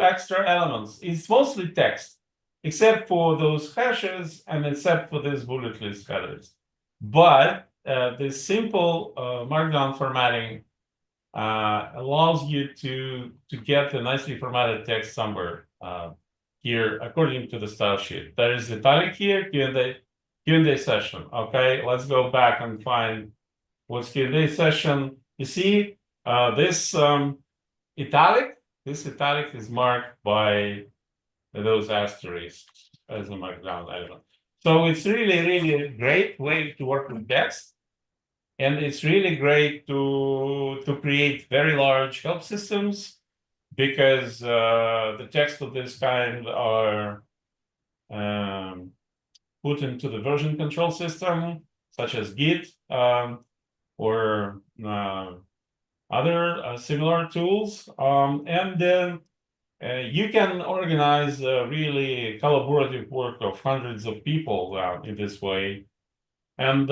extra elements. It's mostly text, except for those hashes and except for these bullet list headers. But the simple Markdown formatting allows you to get a nicely formatted text somewhere here according to the style sheet. There is italic here, Q&A session. Okay, let's go back and find what's Q&A session. You see this italic is marked by those asterisks as a markdown element. So it's really a great way to work with text. And it's really great to create very large help systems because the text of this kind are put into the version control system, such as Git or other similar tools. And then you can organize really collaborative work of hundreds of people in this way. And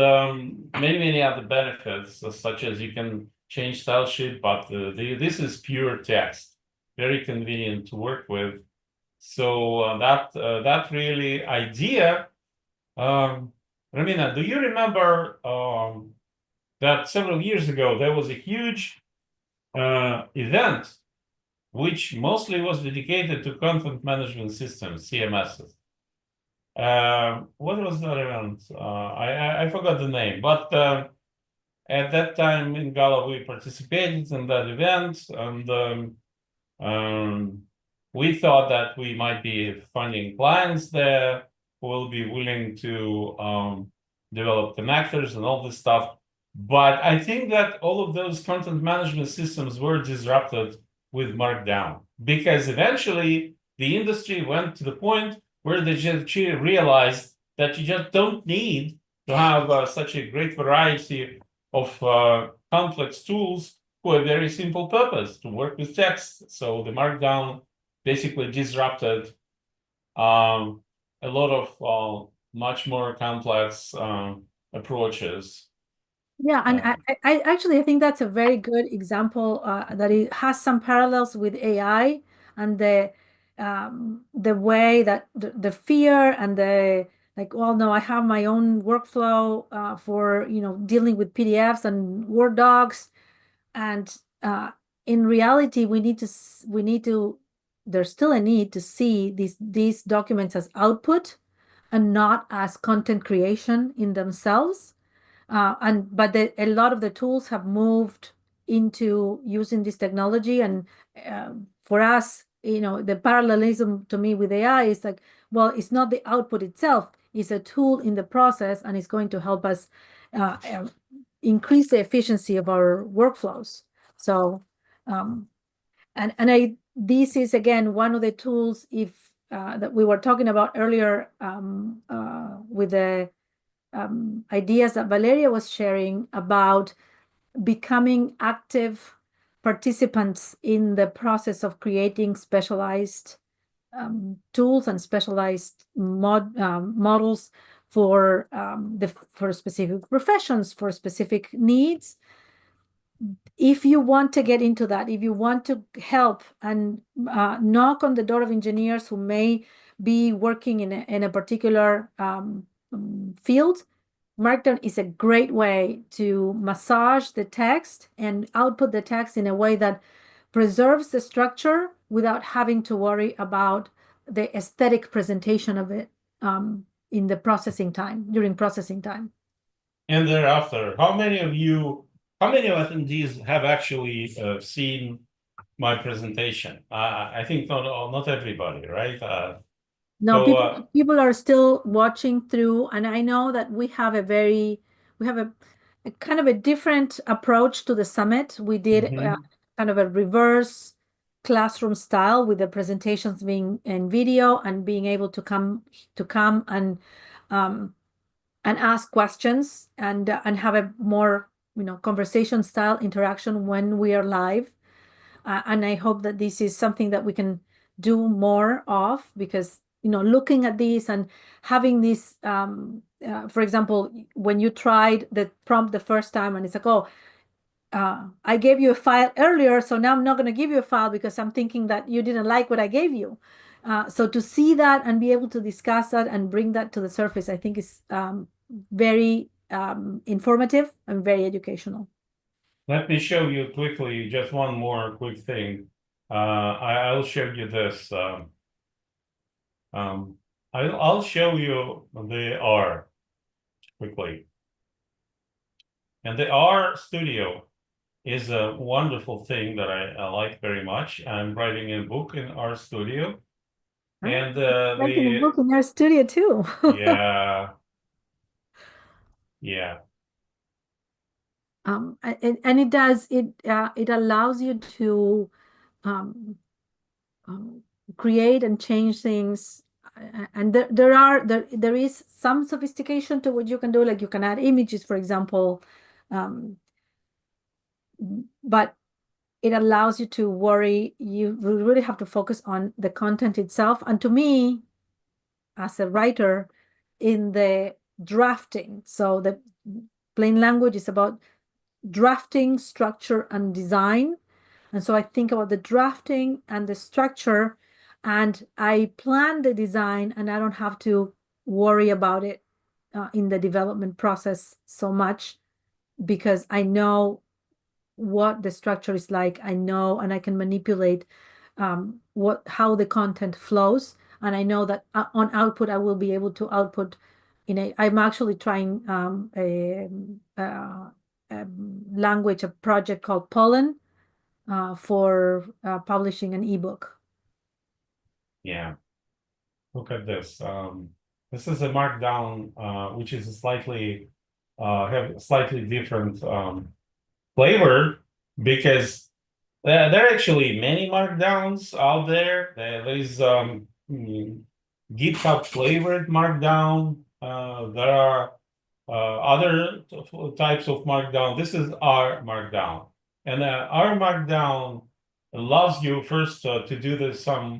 many other benefits, such as you can change style sheet, but this is pure text, very convenient to work with. So that really idea. Romina, do you remember that several years ago there was a huge event which mostly was dedicated to content management systems, CMSs? What was that event? I forgot the name, but at that time in Gala we participated in that event, and we thought that we might be finding clients there who will be willing to develop connectors and all this stuff. But I think that all of those content management systems were disrupted with Markdown because eventually the industry went to the point where they just realized that you just don't need to have such a great variety of complex tools for a very simple purpose, to work with text. So the Markdown basically disrupted a lot of much more complex approaches. Yeah, and I actually think that's a very good example that it has some parallels with AI and the way that the fear and the like, well, no, I have my own workflow for dealing with PDFs and Word docs, and in reality, there's still a need to see these documents as output and not as content creation in themselves. But a lot of the tools have moved into using this technology, and for us, the parallelism to me with AI is like, well, it's not the output itself; it's a tool in the process, and it's going to help us increase the efficiency of our workflows. So, this is again one of the tools that we were talking about earlier with the ideas that Valeria was sharing about becoming active participants in the process of creating specialized tools and specialized models for specific professions, for specific needs. If you want to get into that, if you want to help and knock on the door of engineers who may be working in a particular field, Markdown is a great way to massage the text and output the text in a way that preserves the structure without having to worry about the aesthetic presentation of it in the processing time, during processing time. And thereafter, how many of attendees have actually seen my presentation? I think not everybody, right? No, So, people are still watching through, and I know that we have a kind of a different approach to the summit. We did kind of a reverse classroom style with the presentations being in video and being able to come and ask questions and have a more conversation style interaction when we are live. And I hope that this is something that we can do more of, because looking at this and having this, for example, when you tried the prompt the first time and it's like, oh, I gave you a file earlier, so now I'm not going to give you a file because I'm thinking that you didn't like what I gave you. So to see that and be able to discuss that and bring that to the surface, I think is very informative and very educational. let me show you quickly just one more quick thing. I'll show you this. I'll show you the R quickly. And the R Studio is a wonderful thing that I like very much. I'm writing a book in R Studio. And Writing a book in our studio too. yeah. And it does it allows you to create and change things, and there is some sophistication to what you can do, like you can add images, for example, but it allows you to worry. You really have to focus on the content itself, and to me, as a writer, in the drafting. So the plain language is about drafting, structure, and design. And so I think about the drafting and the structure, and I plan the design, and I don't have to worry about it in the development process so much, because I know what the structure is like. I know, and I can manipulate how the content flows. And I know that on output, I will be able to output I'm actually trying a language, a project called Pollen, for publishing an ebook. Yeah. Look at this. This is a Markdown, which is slightly have slightly different flavor, because there are actually many Markdowns out there. There is GitHub flavored Markdown. There are other types of Markdown. This is R Markdown. And R Markdown allows you first to do some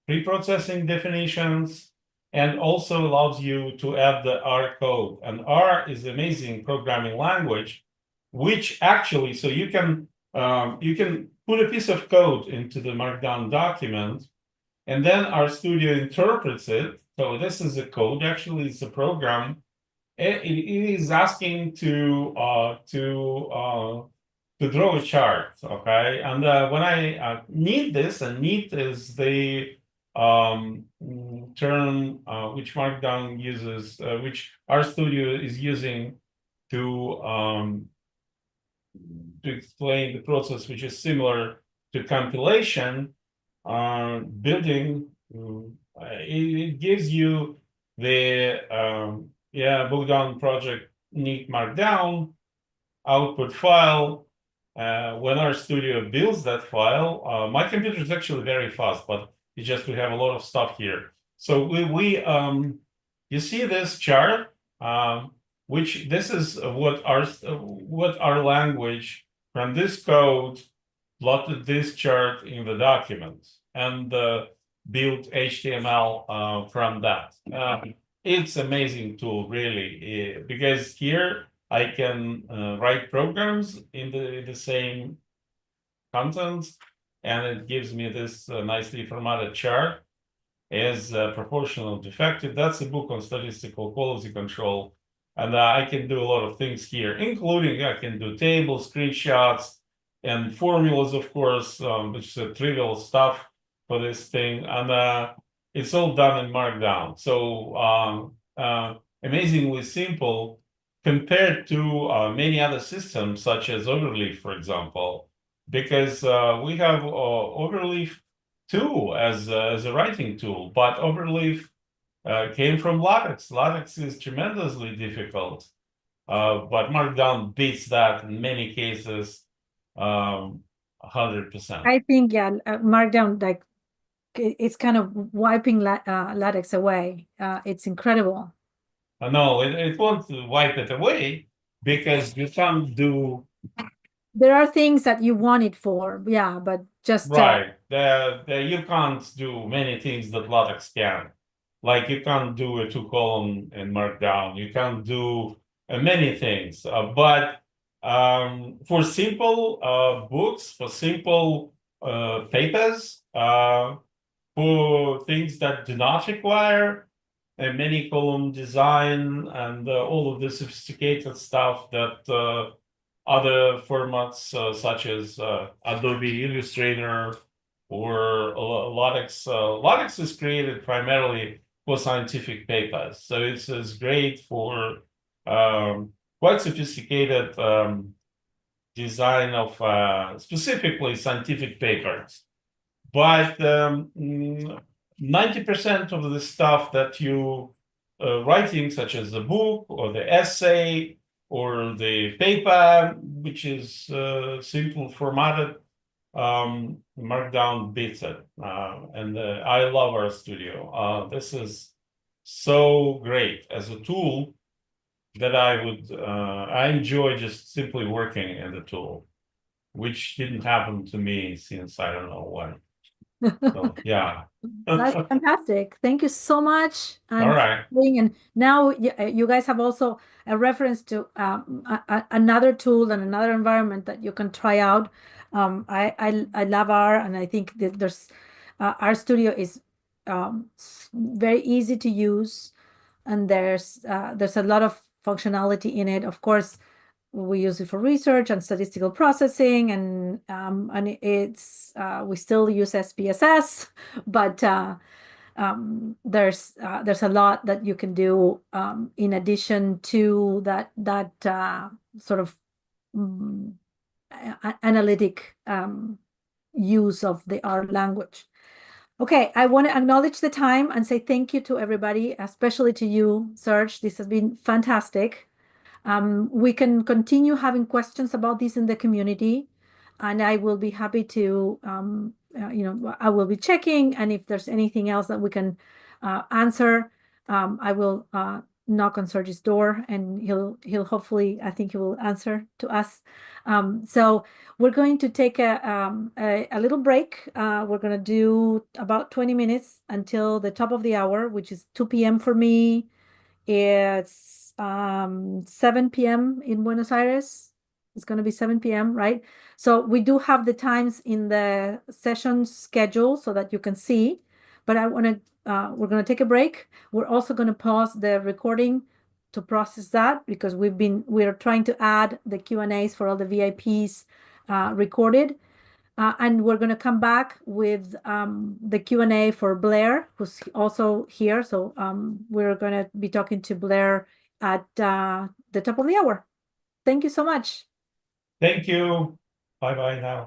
pre-processing definitions, and also allows you to add the R code. And R is an amazing programming language, which actually, so you can put a piece of code into the Markdown document, and then R Studio interprets it. So this is a code, actually it's a program. It is asking to draw a chart, okay? And when I need this, and need is the term which Markdown uses, which R Studio is using to explain the process, which is similar to compilation, building. It gives you the Bogdan project need Markdown output file. When R Studio builds that file, my computer is actually very fast, but it's just we have a lot of stuff here. So we you see this chart, which this is what our language from this code plotted this chart in the document, and built HTML from that. It's amazing tool, really, because here I can write programs in the same content, and it gives me this nicely formatted chart as proportional defective. That's a book on statistical quality control. And I can do a lot of things here, including I can do tables, screenshots, and formulas, of course, which is trivial stuff for this thing. And it's all done in Markdown. So amazingly simple compared to many other systems, such as Overleaf, for example, because we have Overleaf too as a writing tool, but Overleaf came from LaTeX. LaTeX is tremendously difficult, but Markdown beats that in many cases 100%. I think, Markdown, like, it's kind of wiping LaTeX away. It's incredible. No, it won't wipe it away, because you can't do. There are things that you want it for, yeah, but just right. You can't do many things that LaTeX can. Like you can't do a 2-column in Markdown. You can't do many things. But for simple books, for simple papers, for things that do not require a many column design and all of the sophisticated stuff that other formats such as Adobe Illustrator or LaTeX. LaTeX is created primarily for scientific papers, so it's great for quite sophisticated design of specifically scientific papers. But 90% of the stuff that you writing, such as the book or the essay or the paper, which is simple formatted, Markdown beats it. And I love RStudio. This is so great as a tool that I enjoy just simply working in the tool, which didn't happen to me since I don't know when. So, yeah. That's fantastic. Thank you so much. All right. And now you guys have also a reference to another tool and another environment that you can try out. I love R, and I think that there's RStudio is very easy to use, and there's a lot of functionality in it. Of course, we use it for research and statistical processing, and it's we still use SPSS, but there's a lot that you can do in addition to that sort of analytic use of the R language. Okay, I want to acknowledge the time and say thank you to everybody, especially to you, Serge. This has been fantastic. We can continue having questions about this in the community, and I will be happy to, I will be checking, and if there's anything else that we can answer, I will knock on Serge's door, and he'll hopefully, I think he will answer to us. So we're going to take a little break. We're going to do about 20 minutes until the top of the hour, which is 2 p.m. for me. It's 7 p.m. in Buenos Aires. It's going to be 7 p.m., right? So we do have the times in the session schedule so that you can see, but we're going to take a break. We're also going to pause the recording to process that, because we're trying to add the Q&As for all the VIPs recorded. And we're going to come back with the Q&A for Blair, who's also here. So we're going to be talking to Blair at the top of the hour. Thank you so much. Thank you. Bye-bye now.